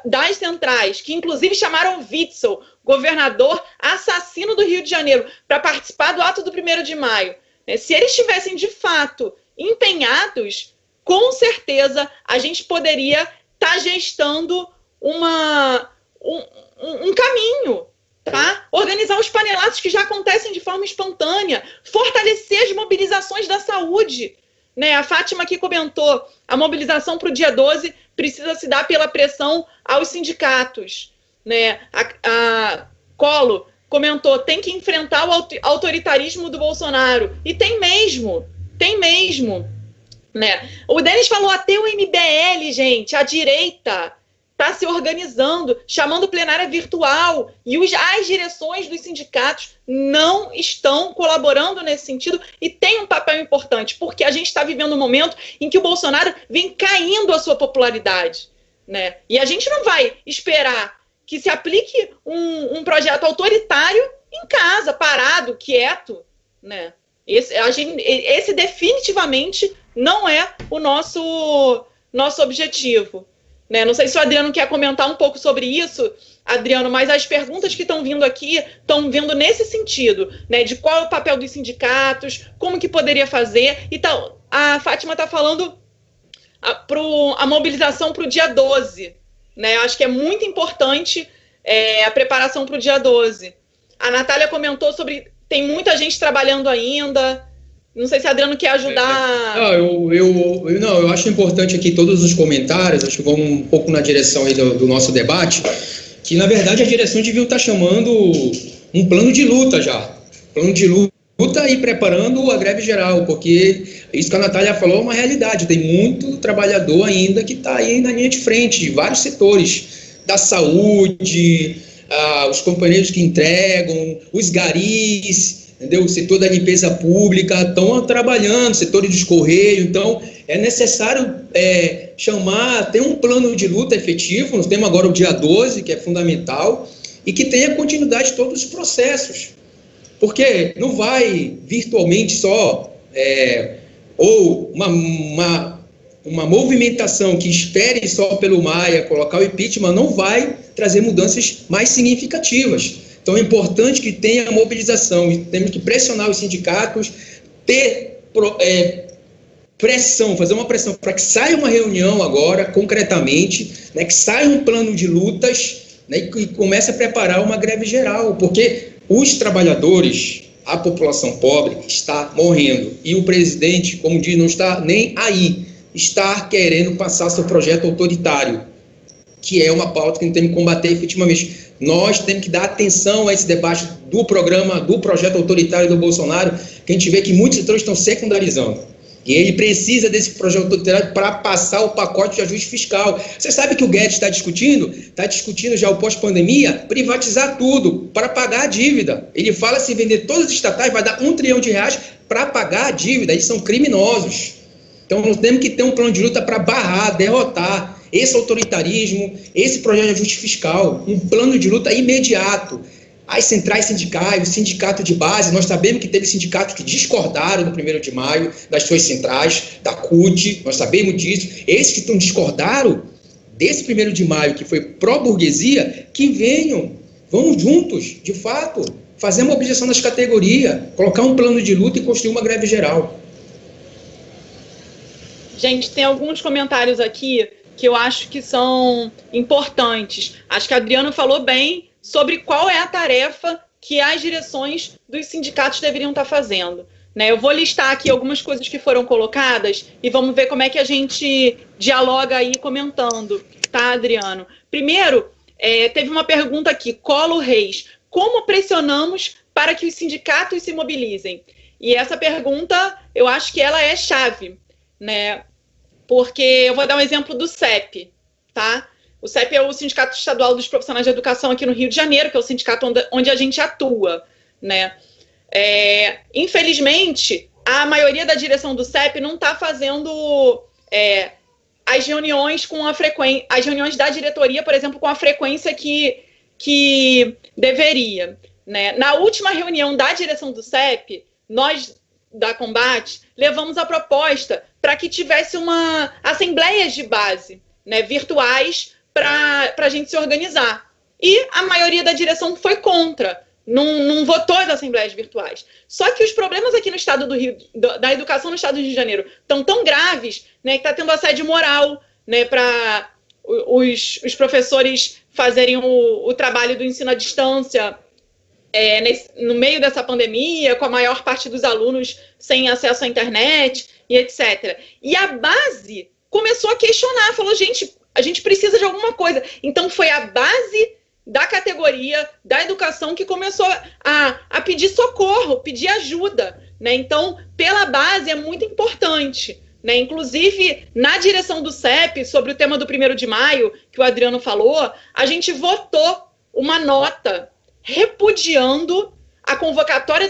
das centrais, que inclusive chamaram Witzel, governador assassino do Rio de Janeiro, para participar do ato do 1º de maio, né? Se eles estivessem de fato empenhados, com certeza a gente poderia estar gestando um caminho, tá? Organizar os panelatos que já acontecem de forma espontânea, fortalecer as mobilizações da saúde. Né? A Fátima aqui comentou: a mobilização para o dia 12 precisa se dar pela pressão aos sindicatos. Né? A Colo comentou: tem que enfrentar o autoritarismo do Bolsonaro. E tem mesmo. né? O Denis falou até o MBL, gente, a direita está se organizando, chamando plenária virtual, e as direções dos sindicatos não estão colaborando nesse sentido e tem um papel importante, porque a gente está vivendo um momento em que o Bolsonaro vem caindo a sua popularidade, né? E a gente não vai esperar que se aplique um projeto autoritário em casa, parado, quieto, né? Esse definitivamente não é o nosso objetivo. Né? Não sei se o Adriano quer comentar um pouco sobre isso, Adriano, mas as perguntas que estão vindo aqui estão vindo nesse sentido, né? De qual é o papel dos sindicatos, como que poderia fazer. Então, a Fátima está falando a mobilização para o dia 12. Né? Acho que é muito importante a preparação para o dia 12. A Natália comentou sobre... Tem muita gente trabalhando ainda... Não sei se o Adriano quer ajudar... Eu acho importante aqui todos os comentários, acho que vão um pouco na direção aí do nosso debate, que, na verdade, a direção devia estar chamando um plano de luta já. Plano de luta e preparando a greve geral, porque isso que a Natália falou é uma realidade. Tem muito trabalhador ainda que está aí na linha de frente, de vários setores, da saúde, os companheiros que entregam, os garis... Entendeu? O setor da limpeza pública estão trabalhando, setores dos Correios, então é necessário ter um plano de luta efetivo. Nós temos agora o dia 12, que é fundamental, e que tenha continuidade de todos os processos, porque não vai virtualmente só, ou uma movimentação que espere só pelo Maia colocar o impeachment, não vai trazer mudanças mais significativas. Então é importante que tenha mobilização, e temos que pressionar os sindicatos, ter pressão, fazer uma pressão para que saia uma reunião agora, concretamente, né, que saia um plano de lutas, né, e comece a preparar uma greve geral, porque os trabalhadores, a população pobre está morrendo, e o presidente, como diz, não está nem aí, está querendo passar seu projeto autoritário, que é uma pauta que a gente tem que combater efetivamente. Nós temos que dar atenção a esse debate do projeto autoritário do Bolsonaro, que a gente vê que muitos setores estão secundarizando. E ele precisa desse projeto autoritário para passar o pacote de ajuste fiscal. Você sabe que o Guedes está discutindo já o pós-pandemia, privatizar tudo para pagar a dívida. Ele fala, se vender todas as estatais, vai dar R$1 trilhão para pagar a dívida. Eles são criminosos. Então, nós temos que ter um plano de luta para barrar, derrotar esse autoritarismo, esse projeto de ajuste fiscal, um plano de luta imediato. As centrais sindicais, o sindicato de base, nós sabemos que teve sindicatos que discordaram no 1º de maio das suas centrais, da CUT, nós sabemos disso. Esses que discordaram desse 1º de maio, que foi pró-burguesia, que venham, vamos juntos, de fato, fazer a mobilização das categorias, colocar um plano de luta e construir uma greve geral. Gente, tem alguns comentários aqui que eu acho que são importantes. Acho que a Adriano falou bem sobre qual é a tarefa que as direções dos sindicatos deveriam estar fazendo. Né? Eu vou listar aqui algumas coisas que foram colocadas e vamos ver como é que a gente dialoga aí comentando, tá, Adriano? Primeiro, teve uma pergunta aqui, Colo Reis. Como pressionamos para que os sindicatos se mobilizem? E essa pergunta, eu acho que ela é chave, né? Porque eu vou dar um exemplo do CEP, tá? O CEP é o Sindicato Estadual dos Profissionais de Educação aqui no Rio de Janeiro, que é o sindicato onde a gente atua, né? Infelizmente, a maioria da direção do CEP não está fazendo as reuniões com a frequência, as reuniões da diretoria, por exemplo, com a frequência que deveria, né? Na última reunião da direção do CEP, nós da Combate levamos a proposta para que tivesse uma assembleias de base, né, virtuais, para a gente se organizar. E a maioria da direção foi contra, não votou as assembleias virtuais. Só que os problemas aqui no estado do Rio, da educação no estado do Rio de Janeiro, estão tão graves, né, que está tendo assédio moral, né, para os professores fazerem o trabalho do ensino à distância no meio dessa pandemia, com a maior parte dos alunos sem acesso à internet e etc. E a base começou a questionar, falou, gente, a gente precisa de alguma coisa. Então foi a base da categoria da educação que começou a pedir socorro, pedir ajuda, né? Então, pela base é muito importante, né? Inclusive, na direção do CEP, sobre o tema do 1º de maio, que o Adriano falou, a gente votou uma nota repudiando a convocatória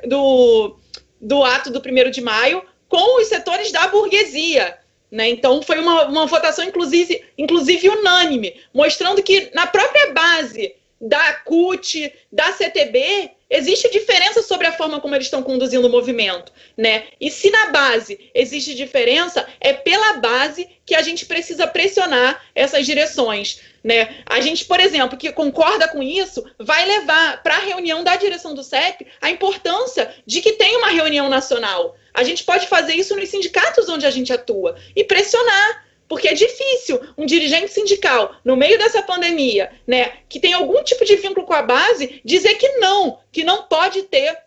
do ato do 1º de maio com os setores da burguesia, né? Então, foi uma votação, inclusive unânime, mostrando que na própria base da CUT, da CTB, existe diferença sobre a forma como eles estão conduzindo o movimento, né? E se na base existe diferença, é pela base que a gente precisa pressionar essas direções, né? A gente, por exemplo, que concorda com isso, vai levar para a reunião da direção do CEP a importância de que tenha uma reunião nacional. A gente pode fazer isso nos sindicatos onde a gente atua e pressionar, porque é difícil um dirigente sindical, no meio dessa pandemia, né, que tem algum tipo de vínculo com a base, dizer que não pode ter,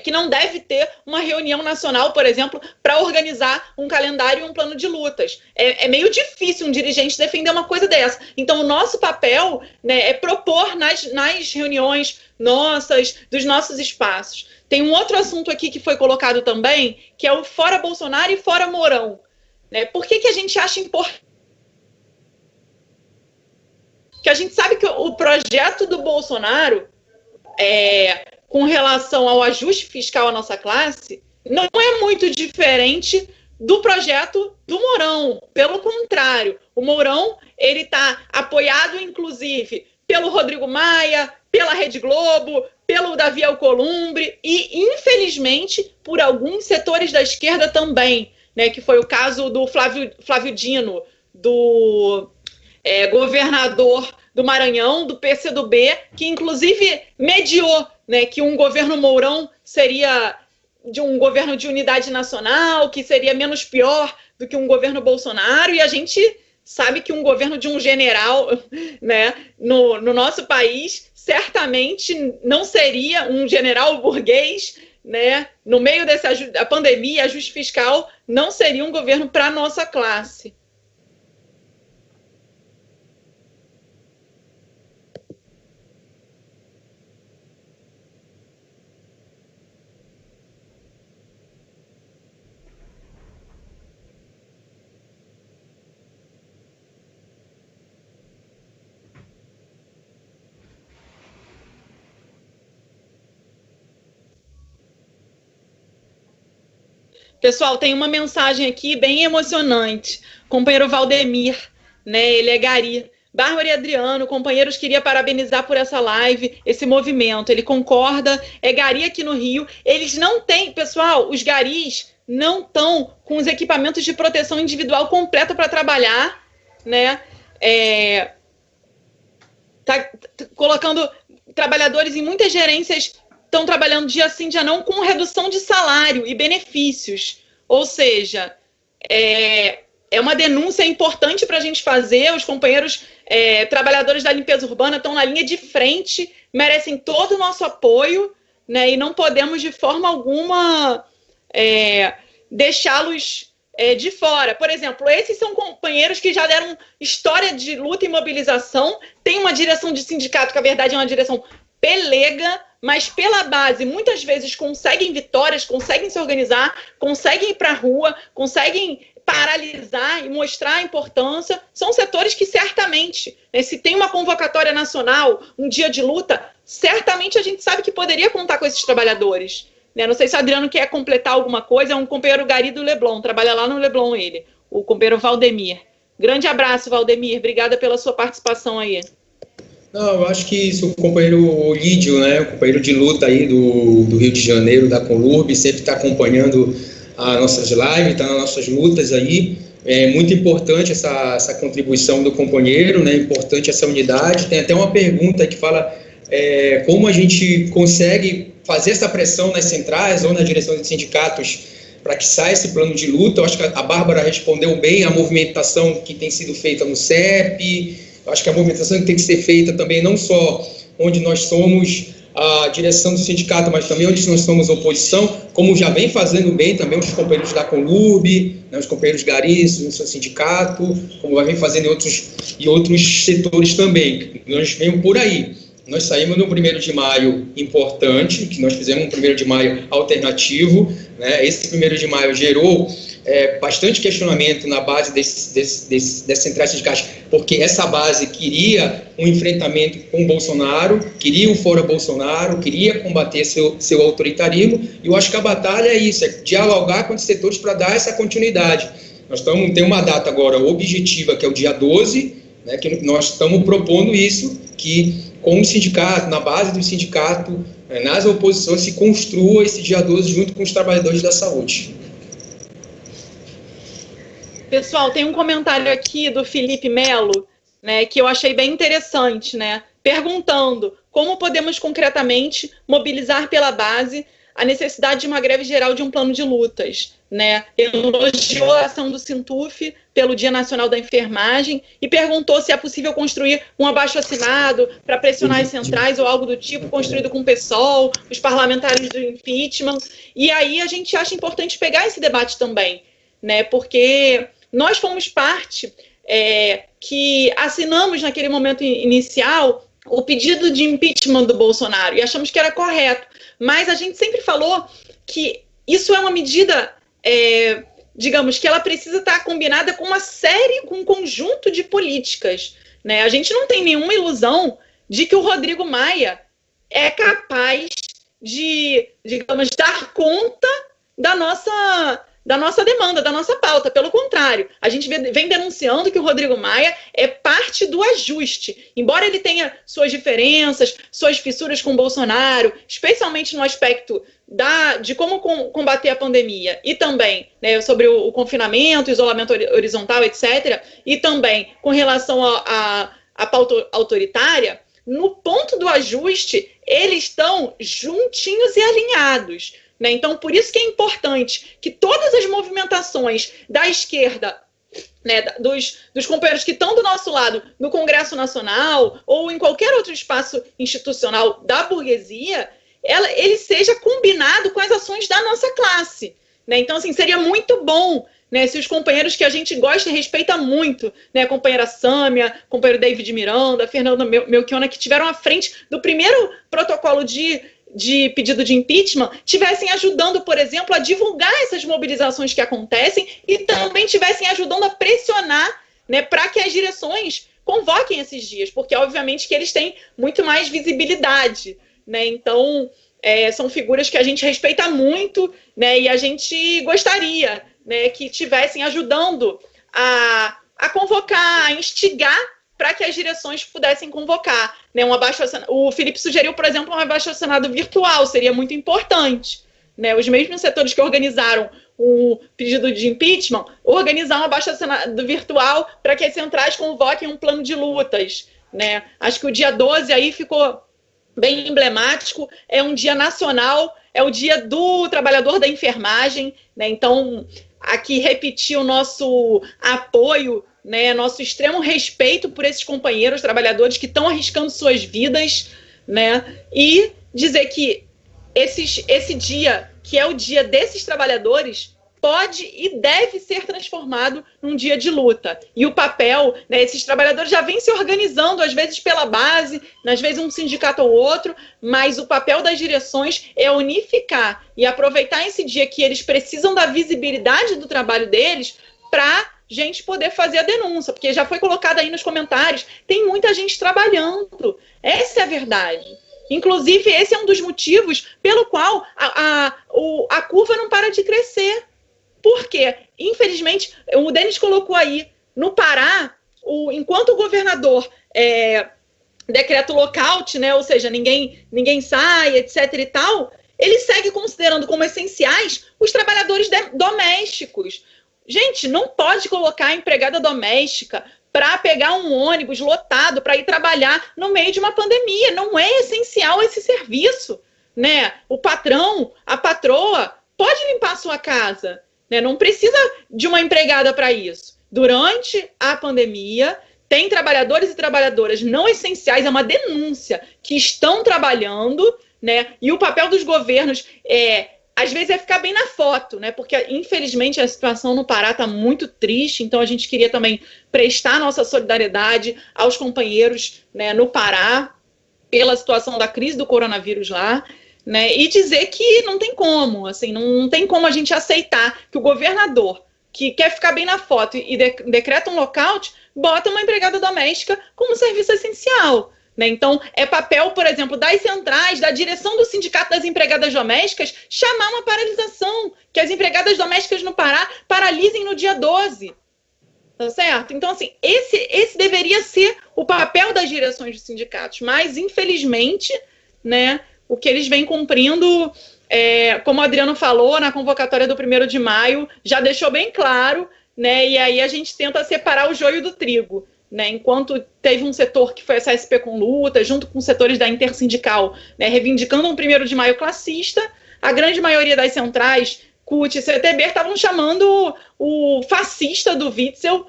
que não deve ter uma reunião nacional, por exemplo, para organizar um calendário e um plano de lutas. É meio difícil um dirigente defender uma coisa dessa. Então, o nosso papel, né, é propor nas reuniões nossas, dos nossos espaços. Tem um outro assunto aqui que foi colocado também, que é o fora Bolsonaro e fora Mourão. Por que a gente acha importante? Que a gente sabe que o projeto do Bolsonaro, com relação ao ajuste fiscal à nossa classe, não é muito diferente do projeto do Mourão. Pelo contrário, o Mourão está apoiado, inclusive, pelo Rodrigo Maia, pela Rede Globo, pelo Davi Alcolumbre e, infelizmente, por alguns setores da esquerda também, né, que foi o caso do Flávio Dino, do governador do Maranhão, do PCdoB, que inclusive mediou, né, que um governo Mourão seria de um governo de unidade nacional, que seria menos pior do que um governo Bolsonaro, e a gente sabe que um governo de um general, né, no nosso país certamente não seria um general burguês, né, no meio dessa pandemia, ajuste fiscal, não seria um governo para a nossa classe. Pessoal, tem uma mensagem aqui bem emocionante. Companheiro Valdemir, né? Ele é gari. Bárbara e Adriano, companheiros, queria parabenizar por essa live, esse movimento. Ele concorda, é gari aqui no Rio. Eles não têm, pessoal, os garis não estão com os equipamentos de proteção individual completa para trabalhar, né? Tá colocando trabalhadores em muitas gerências, estão trabalhando dia sim, dia não, com redução de salário e benefícios. Ou seja, é uma denúncia importante para a gente fazer. Os companheiros trabalhadores da limpeza urbana estão na linha de frente, merecem todo o nosso apoio, né, e não podemos de forma alguma deixá-los de fora. Por exemplo, esses são companheiros que já deram história de luta e mobilização, tem uma direção de sindicato que, a verdade, é uma direção pelega, mas pela base, muitas vezes conseguem vitórias, conseguem se organizar, conseguem ir para a rua, conseguem paralisar e mostrar a importância. São setores que certamente, né, se tem uma convocatória nacional, um dia de luta, certamente a gente sabe que poderia contar com esses trabalhadores. Né? Não sei se o Adriano quer completar alguma coisa, é um companheiro gari do Leblon, trabalha lá no Leblon ele, o companheiro Valdemir. Grande abraço, Valdemir, obrigada pela sua participação aí. Não, eu acho que isso, o companheiro Lídio, né, o companheiro de luta aí do Rio de Janeiro, da Conlurb, sempre está acompanhando as nossas lives, está nas nossas lutas aí. É muito importante essa contribuição do companheiro, né, importante essa unidade. Tem até uma pergunta que fala como a gente consegue fazer essa pressão nas centrais ou na direção de sindicatos para que saia esse plano de luta. Eu acho que a Bárbara respondeu bem, a movimentação que tem sido feita no CEP. Eu acho que a movimentação que tem que ser feita também não só onde nós somos a direção do sindicato, mas também onde nós somos oposição, como já vem fazendo bem também os companheiros da Conlurb, né, os companheiros garis no seu sindicato, como vem fazendo em outros setores também. Nós vemos por aí. Nós saímos no 1º de maio importante, que nós fizemos um 1º de maio alternativo, né? Esse 1º de maio gerou bastante questionamento na base dessas centrais sindicais, porque essa base queria um enfrentamento com o Bolsonaro, queria um fora Bolsonaro, queria combater seu autoritarismo, e eu acho que a batalha é isso, é dialogar com os setores para dar essa continuidade. Nós tem uma data agora objetiva, que é o dia 12, né, que nós estamos propondo isso, que com o sindicato, na base do sindicato, nas oposições, se construa esse dia 12 junto com os trabalhadores da saúde. Pessoal, tem um comentário aqui do Felipe Melo, né, que eu achei bem interessante, né, perguntando como podemos concretamente mobilizar pela base a necessidade de uma greve geral de um plano de lutas, né? Elogiou a ação do Sintuf pelo Dia Nacional da Enfermagem e perguntou se é possível construir um abaixo-assinado para pressionar as centrais ou algo do tipo, construído com o PSOL, os parlamentares do impeachment. E aí a gente acha importante pegar esse debate também, né? Porque nós fomos parte que assinamos naquele momento inicial o pedido de impeachment do Bolsonaro e achamos que era correto. Mas a gente sempre falou que isso é uma medida, digamos, que ela precisa estar combinada com com um conjunto de políticas, né? A gente não tem nenhuma ilusão de que o Rodrigo Maia é capaz de, digamos, dar conta da nossa demanda, da nossa pauta. Pelo contrário, a gente vem denunciando que o Rodrigo Maia é parte do ajuste. Embora ele tenha suas diferenças, suas fissuras com o Bolsonaro, especialmente no aspecto de como combater a pandemia e também, né, sobre o confinamento, isolamento horizontal, etc., e também com relação à pauta autoritária, no ponto do ajuste, eles estão juntinhos e alinhados. Então, por isso que é importante que todas as movimentações da esquerda, né, dos companheiros que estão do nosso lado no Congresso Nacional ou em qualquer outro espaço institucional da burguesia, ele seja combinado com as ações da nossa classe, né? Então, assim, seria muito bom, né, se os companheiros que a gente gosta e respeita muito, né, a companheira Sâmia, companheiro David Miranda, Fernanda Melchiona, que tiveram à frente do primeiro protocolo de pedido de impeachment, estivessem ajudando, por exemplo, a divulgar essas mobilizações que acontecem e também estivessem ajudando a pressionar, né, para que as direções convoquem esses dias, porque obviamente que eles têm muito mais visibilidade, né? Então, são figuras que a gente respeita muito, né, e a gente gostaria, né, que estivessem ajudando a convocar, a instigar para que as direções pudessem convocar, né, um abaixo-assinado. O Felipe sugeriu, por exemplo, um abaixo-assinado virtual, seria muito importante, né? Os mesmos setores que organizaram o pedido de impeachment, organizar um abaixo-assinado virtual para que as centrais convoquem um plano de lutas, né? Acho que o dia 12 aí ficou bem emblemático, é um dia nacional, é o dia do trabalhador da enfermagem, né? Então, aqui repetir o nosso apoio, né, nosso extremo respeito por esses companheiros trabalhadores que estão arriscando suas vidas, né, e dizer que esse dia, que é o dia desses trabalhadores, pode e deve ser transformado num dia de luta. E o papel, né, esses trabalhadores já vêm se organizando, às vezes pela base, às vezes um sindicato ou outro, mas o papel das direções é unificar e aproveitar esse dia que eles precisam da visibilidade do trabalho deles para gente poder fazer a denúncia, porque já foi colocado aí nos comentários, tem muita gente trabalhando, essa é a verdade. Inclusive, esse é um dos motivos pelo qual a curva não para de crescer. Por quê? Infelizmente, o Denis colocou aí, no Pará, enquanto o governador decreta o lockout, né, ou seja, ninguém sai, etc. e tal, ele segue considerando como essenciais os trabalhadores domésticos. Gente, não pode colocar a empregada doméstica para pegar um ônibus lotado para ir trabalhar no meio de uma pandemia. Não é essencial esse serviço, né? O patrão, a patroa, pode limpar a sua casa, né? Não precisa de uma empregada para isso. Durante a pandemia, tem trabalhadores e trabalhadoras não essenciais, é uma denúncia, que estão trabalhando, né? E o papel dos governos às vezes é ficar bem na foto, né? Porque, infelizmente, a situação no Pará está muito triste, então a gente queria também prestar nossa solidariedade aos companheiros, né, no Pará, pela situação da crise do coronavírus lá, né? E dizer que não tem como, assim, não tem como a gente aceitar que o governador, que quer ficar bem na foto e decreta um lockout, bota uma empregada doméstica como serviço essencial. Né? Então, é papel, por exemplo, das centrais, da direção do Sindicato das Empregadas Domésticas, chamar uma paralisação, que as empregadas domésticas no Pará paralisem no dia 12. Tá certo? Então, assim, esse deveria ser o papel das direções dos sindicatos, mas, infelizmente, né, o que eles vêm cumprindo, como o Adriano falou, na convocatória do 1º de maio, já deixou bem claro, né, e aí a gente tenta separar o joio do trigo. Né, enquanto teve um setor que foi a CSP com luta, junto com setores da Intersindical, né, reivindicando um 1º de maio classista, a grande maioria das centrais, CUT e CTB, estavam chamando o fascista do Witzel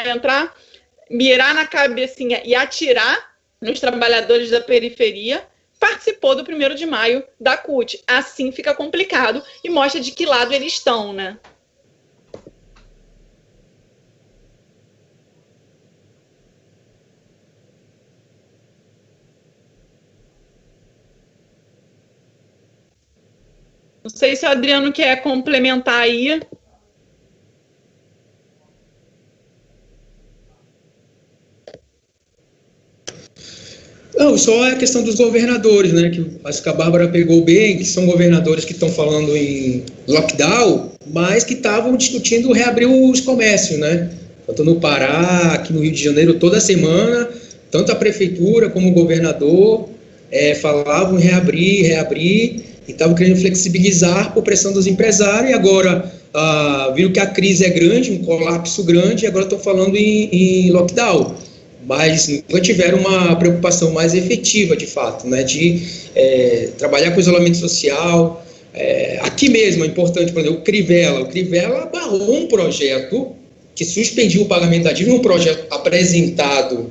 entrar, mirar na cabecinha e atirar nos trabalhadores da periferia, participou do 1º de maio da CUT. Assim fica complicado e mostra de que lado eles estão, né? Não sei se o Adriano quer complementar aí. Não, só a questão dos governadores, né, que acho que a Bárbara pegou bem, que são governadores que estão falando em lockdown, mas que estavam discutindo reabrir os comércios, né? Tanto no Pará, aqui no Rio de Janeiro, toda semana, tanto a prefeitura como o governador falavam em reabrir, e estavam querendo flexibilizar por pressão dos empresários, e agora viram que a crise é grande, um colapso grande, e agora estão falando em lockdown. Mas nunca tiveram uma preocupação mais efetiva, de fato, né, de trabalhar com isolamento social. Aqui mesmo é importante, por exemplo, o Crivella barrou um projeto que suspendiu o pagamento da dívida, um projeto apresentado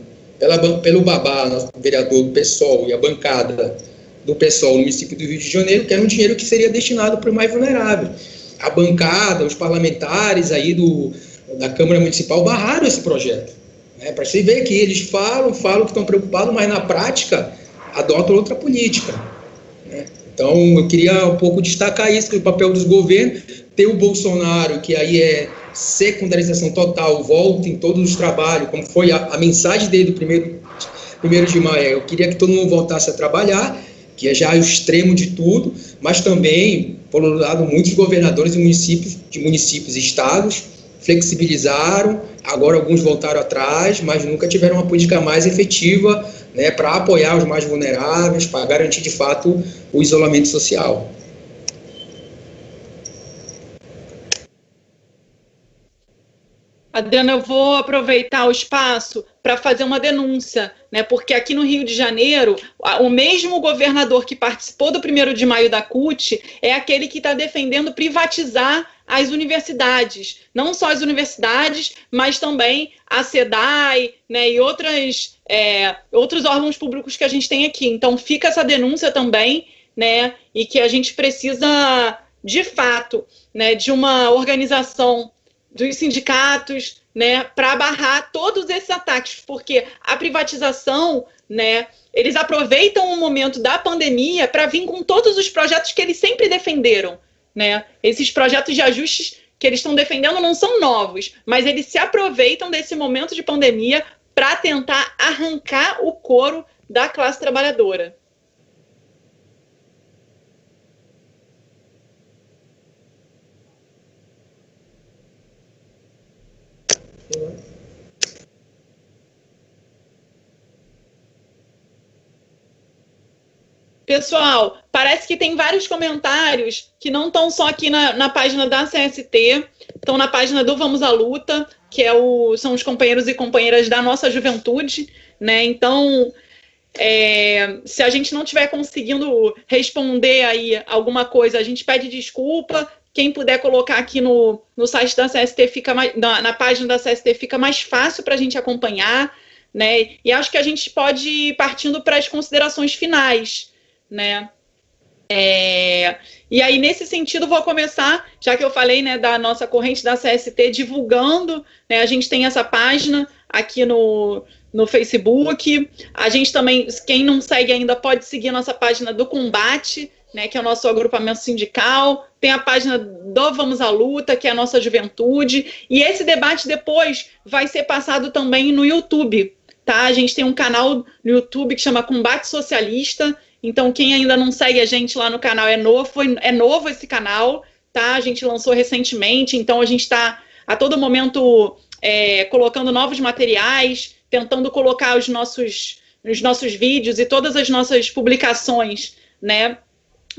pelo Babá, vereador do PSOL, e a bancada do PSOL no município do Rio de Janeiro, que era um dinheiro que seria destinado para o mais vulnerável. A bancada, os parlamentares aí da Câmara Municipal barraram esse projeto. Para você ver que eles falam que estão preocupados, mas na prática adotam outra política. Né? Então, eu queria um pouco destacar isso, que o papel dos governos, ter o Bolsonaro, que aí é secundarização total, volta em todos os trabalhos, como foi a mensagem dele do 1º de maio, eu queria que todo mundo voltasse a trabalhar, que é já o extremo de tudo, mas também, por outro lado, muitos governadores de municípios e estados flexibilizaram, agora alguns voltaram atrás, mas nunca tiveram uma política mais efetiva, né, para apoiar os mais vulneráveis, para garantir de fato o isolamento social. Adriana, eu vou aproveitar o espaço para fazer uma denúncia, né? Porque aqui no Rio de Janeiro, o mesmo governador que participou do 1º de maio da CUT é aquele que está defendendo privatizar as universidades. Não só as universidades, mas também a SEDAI, né, e outros órgãos públicos que a gente tem aqui. Então, fica essa denúncia também, né? E que a gente precisa, de fato, né, de uma organização dos sindicatos, né, para barrar todos esses ataques, porque a privatização, né, eles aproveitam o momento da pandemia para vir com todos os projetos que eles sempre defenderam, né? Esses projetos de ajustes que eles estão defendendo não são novos, mas eles se aproveitam desse momento de pandemia para tentar arrancar o couro da classe trabalhadora. Pessoal, parece que tem vários comentários que não estão só aqui na página da CST, estão na página do Vamos à Luta, que são os companheiros e companheiras da nossa juventude, né? Então, se a gente não estiver conseguindo responder aí alguma coisa, a gente pede desculpa. Quem puder colocar aqui no site da CST, na página da CST, fica mais fácil para a gente acompanhar, né? E acho que a gente pode ir partindo para as considerações finais, né? E aí, nesse sentido, vou começar, já que eu falei, né, da nossa corrente da CST, divulgando, né? A gente tem essa página aqui no Facebook. A gente também, quem não segue ainda, pode seguir nossa página do Combate, né, que é o nosso agrupamento sindical, tem a página do Vamos à Luta, que é a nossa juventude, e esse debate depois vai ser passado também no YouTube, tá? A gente tem um canal no YouTube que chama Combate Socialista, então quem ainda não segue a gente lá no canal é novo esse canal, tá? A gente lançou recentemente, então a gente está a todo momento colocando novos materiais, tentando colocar os nossos vídeos e todas as nossas publicações, né,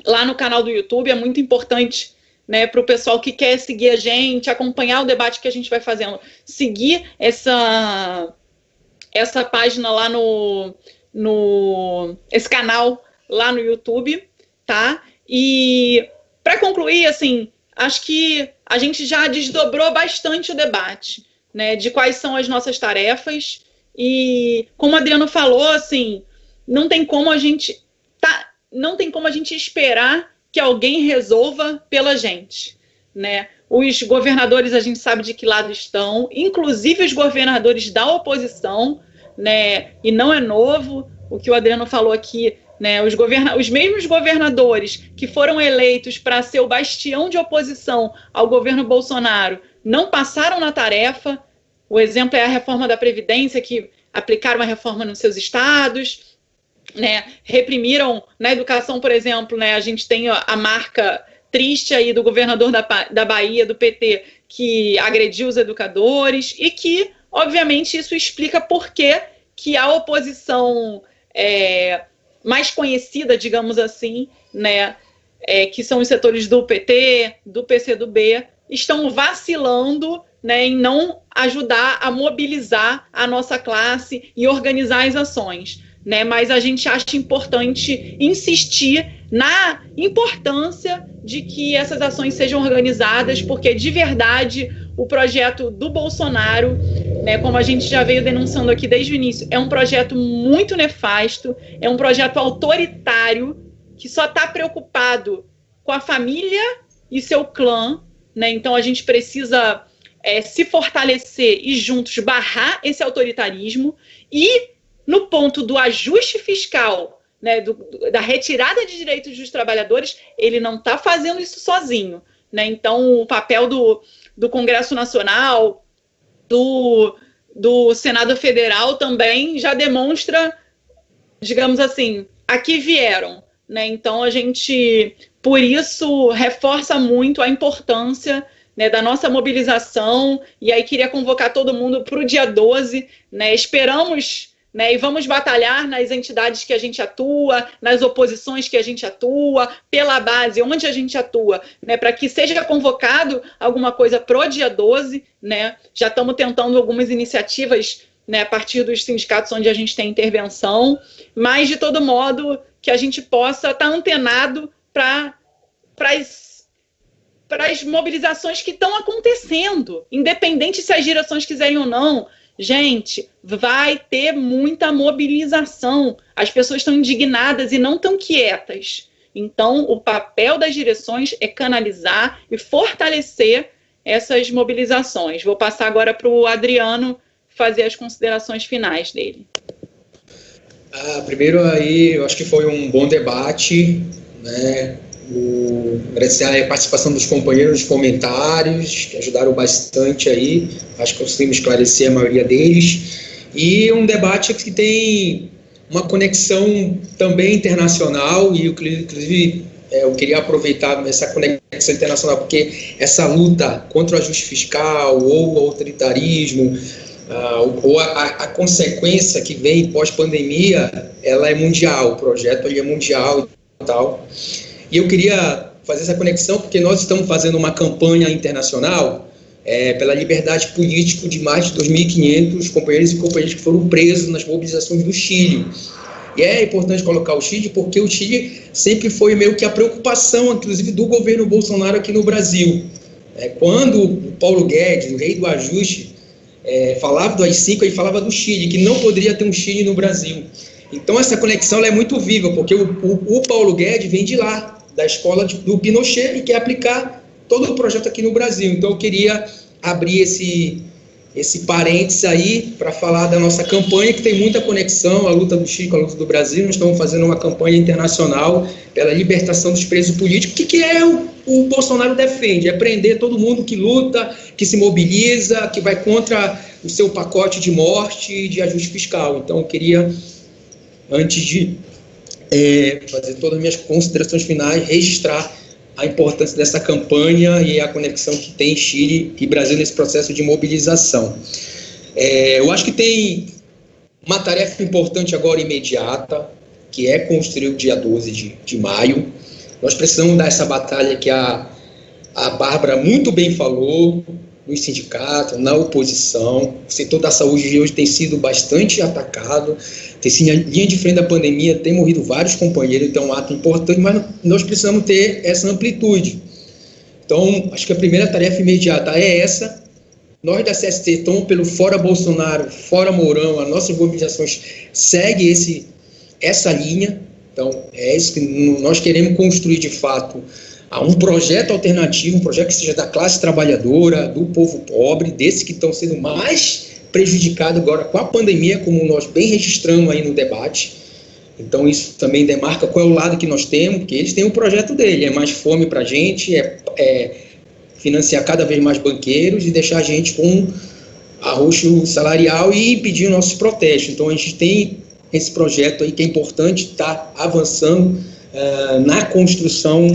lá no canal do YouTube. É muito importante, né, para o pessoal que quer seguir a gente, acompanhar o debate que a gente vai fazendo, seguir essa página lá esse canal lá no YouTube, tá? E para concluir, assim, acho que a gente já desdobrou bastante o debate, né, de quais são as nossas tarefas. E como o Adriano falou, assim, não tem como a gente esperar que alguém resolva pela gente, né? Os governadores, a gente sabe de que lado estão, inclusive os governadores da oposição, né? E não é novo o que o Adriano falou aqui, né? Os mesmos governadores que foram eleitos para ser o bastião de oposição ao governo Bolsonaro não passaram na tarefa. O exemplo é a reforma da Previdência, que aplicaram a reforma nos seus estados, né, reprimiram na educação, por exemplo, né, a gente tem a marca triste aí do governador da Bahia, do PT, que agrediu os educadores, e que, obviamente, isso explica por que a oposição mais conhecida, digamos assim, né, que são os setores do PT, do PCdoB, estão vacilando, né, em não ajudar a mobilizar a nossa classe e organizar as ações, né? Mas a gente acha importante insistir na importância de que essas ações sejam organizadas, porque de verdade o projeto do Bolsonaro, né, como a gente já veio denunciando aqui desde o início, é um projeto muito nefasto, é um projeto autoritário que só está preocupado com a família e seu clã, né? Então a gente precisa se fortalecer e juntos barrar esse autoritarismo. E no ponto do ajuste fiscal, né, da retirada de direitos dos trabalhadores, ele não está fazendo isso sozinho, né? Então o papel do Congresso Nacional, do Senado Federal também já demonstra, digamos assim, a que vieram, né? Então a gente, por isso, reforça muito a importância, né, da nossa mobilização. E aí queria convocar todo mundo para o dia 12, né? Esperamos, né, e vamos batalhar nas entidades que a gente atua, nas oposições que a gente atua, pela base onde a gente atua, né, para que seja convocado alguma coisa pro dia 12, né? Já estamos tentando algumas iniciativas, né, a partir dos sindicatos onde a gente tem intervenção, mas de todo modo que a gente possa estar antenado para as mobilizações que estão acontecendo, independente se as direções quiserem ou não. Gente, vai ter muita mobilização. As pessoas estão indignadas e não estão quietas. Então, o papel das direções é canalizar e fortalecer essas mobilizações. Vou passar agora para o Adriano fazer as considerações finais dele. Primeiro aí, eu acho que foi um bom debate, né? Agradecer a participação dos companheiros, os comentários, que ajudaram bastante aí. Acho que conseguimos esclarecer a maioria deles. E um debate que tem uma conexão também internacional, e inclusive eu queria aproveitar essa conexão internacional, porque essa luta contra o ajuste fiscal ou o autoritarismo, ou a consequência que vem pós-pandemia, ela é mundial, o projeto ele é mundial e tal. E eu queria fazer essa conexão porque nós estamos fazendo uma campanha internacional pela liberdade política de mais de 2.500 companheiros e companheiras que foram presos nas mobilizações do Chile. E é importante colocar o Chile porque o Chile sempre foi meio que a preocupação, inclusive, do governo Bolsonaro aqui no Brasil. Quando o Paulo Guedes, o rei do ajuste, falava do AI-5, ele falava do Chile, que não poderia ter um Chile no Brasil. Então essa conexão ela é muito viva, porque o Paulo Guedes vem de lá, da escola do Pinochet, e quer aplicar todo o projeto aqui no Brasil. Então eu queria abrir esse esse parênteses aí para falar da nossa campanha, que tem muita conexão, a luta do Chile com a luta do Brasil. Nós estamos fazendo uma campanha internacional pela libertação dos presos políticos. O que o Bolsonaro defende? É prender todo mundo que luta, que se mobiliza, que vai contra o seu pacote de morte e de ajuste fiscal. Então, eu queria, antes de fazer todas as minhas considerações finais, registrar a importância dessa campanha e a conexão que tem Chile e Brasil nesse processo de mobilização. Eu acho que tem uma tarefa importante agora, imediata, que é construir o dia 12 de maio. Nós precisamos dar essa batalha que a Bárbara muito bem falou, nos sindicatos, na oposição. O setor da saúde hoje tem sido bastante atacado, tem sido a linha de frente da pandemia, tem morrido vários companheiros, então é um ato importante, mas nós precisamos ter essa amplitude. Então, acho que a primeira tarefa imediata é essa. Nós da CST estamos pelo Fora Bolsonaro, Fora Mourão, as nossas mobilizações seguem essa linha. Então, é isso que nós queremos construir de fato, um projeto alternativo, um projeto que seja da classe trabalhadora, do povo pobre, desses que estão sendo mais prejudicados agora com a pandemia, como nós bem registramos aí no debate. Então, isso também demarca qual é o lado que nós temos, porque eles têm o projeto dele, é mais fome para a gente, financiar cada vez mais banqueiros e deixar a gente com arroxo salarial e impedir nossos protestos. Então, a gente tem esse projeto aí que é importante estar avançando na construção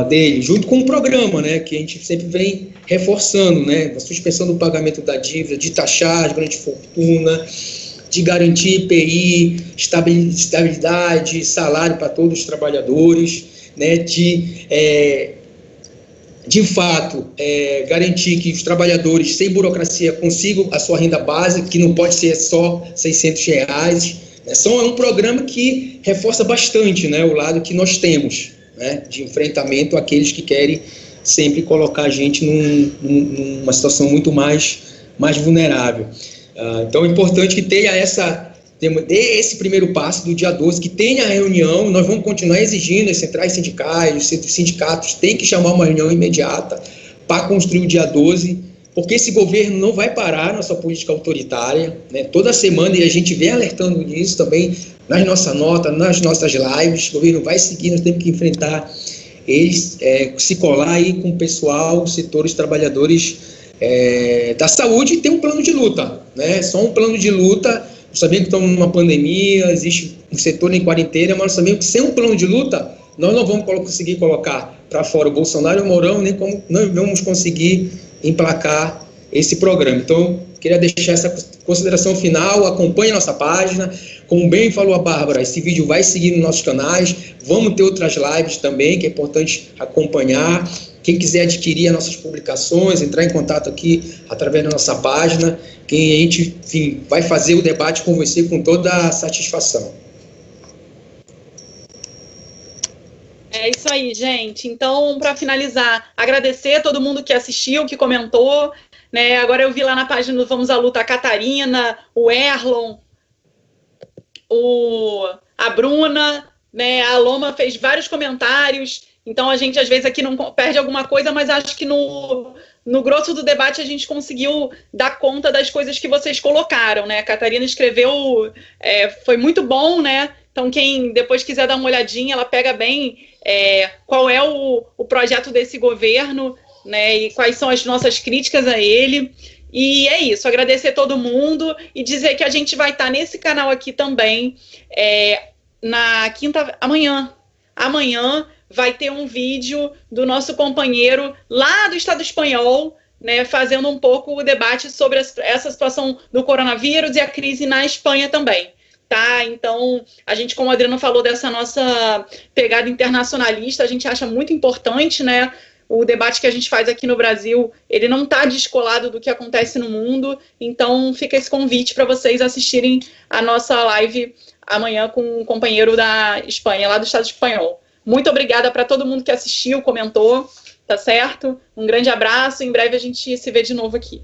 dele, junto com o programa, né, que a gente sempre vem reforçando, né, a suspensão do pagamento da dívida, de taxar as grandes fortunas, de garantir IPI, estabilidade, salário para todos os trabalhadores, né, de fato, garantir que os trabalhadores sem burocracia consigam a sua renda básica, que não pode ser só R$600. É um programa que reforça bastante, né, o lado que nós temos, né, de enfrentamento àqueles que querem sempre colocar a gente numa situação muito mais vulnerável. Então, é importante que tenha esse primeiro passo do dia 12, que tenha a reunião. Nós vamos continuar exigindo as centrais sindicais, os sindicatos têm que chamar uma reunião imediata para construir o dia 12, porque esse governo não vai parar na sua política autoritária, né? Toda semana, e a gente vem alertando nisso também nas nossas notas, nas nossas lives, o governo vai seguir, nós temos que enfrentar eles, se colar aí com o pessoal, os setores trabalhadores da saúde, e ter um plano de luta, né? Só um plano de luta. Sabemos que estamos numa pandemia, existe um setor em quarentena, mas sabemos que sem um plano de luta, nós não vamos conseguir colocar para fora o Bolsonaro e o Mourão, nem como nós vamos conseguir emplacar esse programa. Então, queria deixar essa consideração final. Acompanhe nossa página. Como bem falou a Bárbara, esse vídeo vai seguir nos nossos canais. Vamos ter outras lives também, que é importante acompanhar. Quem quiser adquirir as nossas publicações, entrar em contato aqui através da nossa página, que a gente, enfim, vai fazer o debate com você com toda a satisfação. É isso aí, gente. Então, para finalizar, agradecer a todo mundo que assistiu, que comentou, né? Agora eu vi lá na página do Vamos à Luta a Catarina, o Erlon, a Bruna, né? A Loma fez vários comentários. Então, a gente, às vezes, aqui não perde alguma coisa, mas acho que no grosso do debate a gente conseguiu dar conta das coisas que vocês colocaram, né? A Catarina escreveu, foi muito bom, né? Então, quem depois quiser dar uma olhadinha, ela pega bem qual é o projeto desse governo, né? E quais são as nossas críticas a ele. E é isso, agradecer todo mundo e dizer que a gente vai estar nesse canal aqui também na amanhã. Amanhã vai ter um vídeo do nosso companheiro lá do Estado espanhol, né, fazendo um pouco o debate sobre essa situação do coronavírus e a crise na Espanha também. Tá? Então, a gente, como o Adriano falou, dessa nossa pegada internacionalista, a gente acha muito importante, né? O debate que a gente faz aqui no Brasil, ele não está descolado do que acontece no mundo, então fica esse convite para vocês assistirem a nossa live amanhã com um companheiro da Espanha, lá do Estado espanhol. Muito obrigada para todo mundo que assistiu, comentou, tá certo? Um grande abraço, em breve a gente se vê de novo aqui.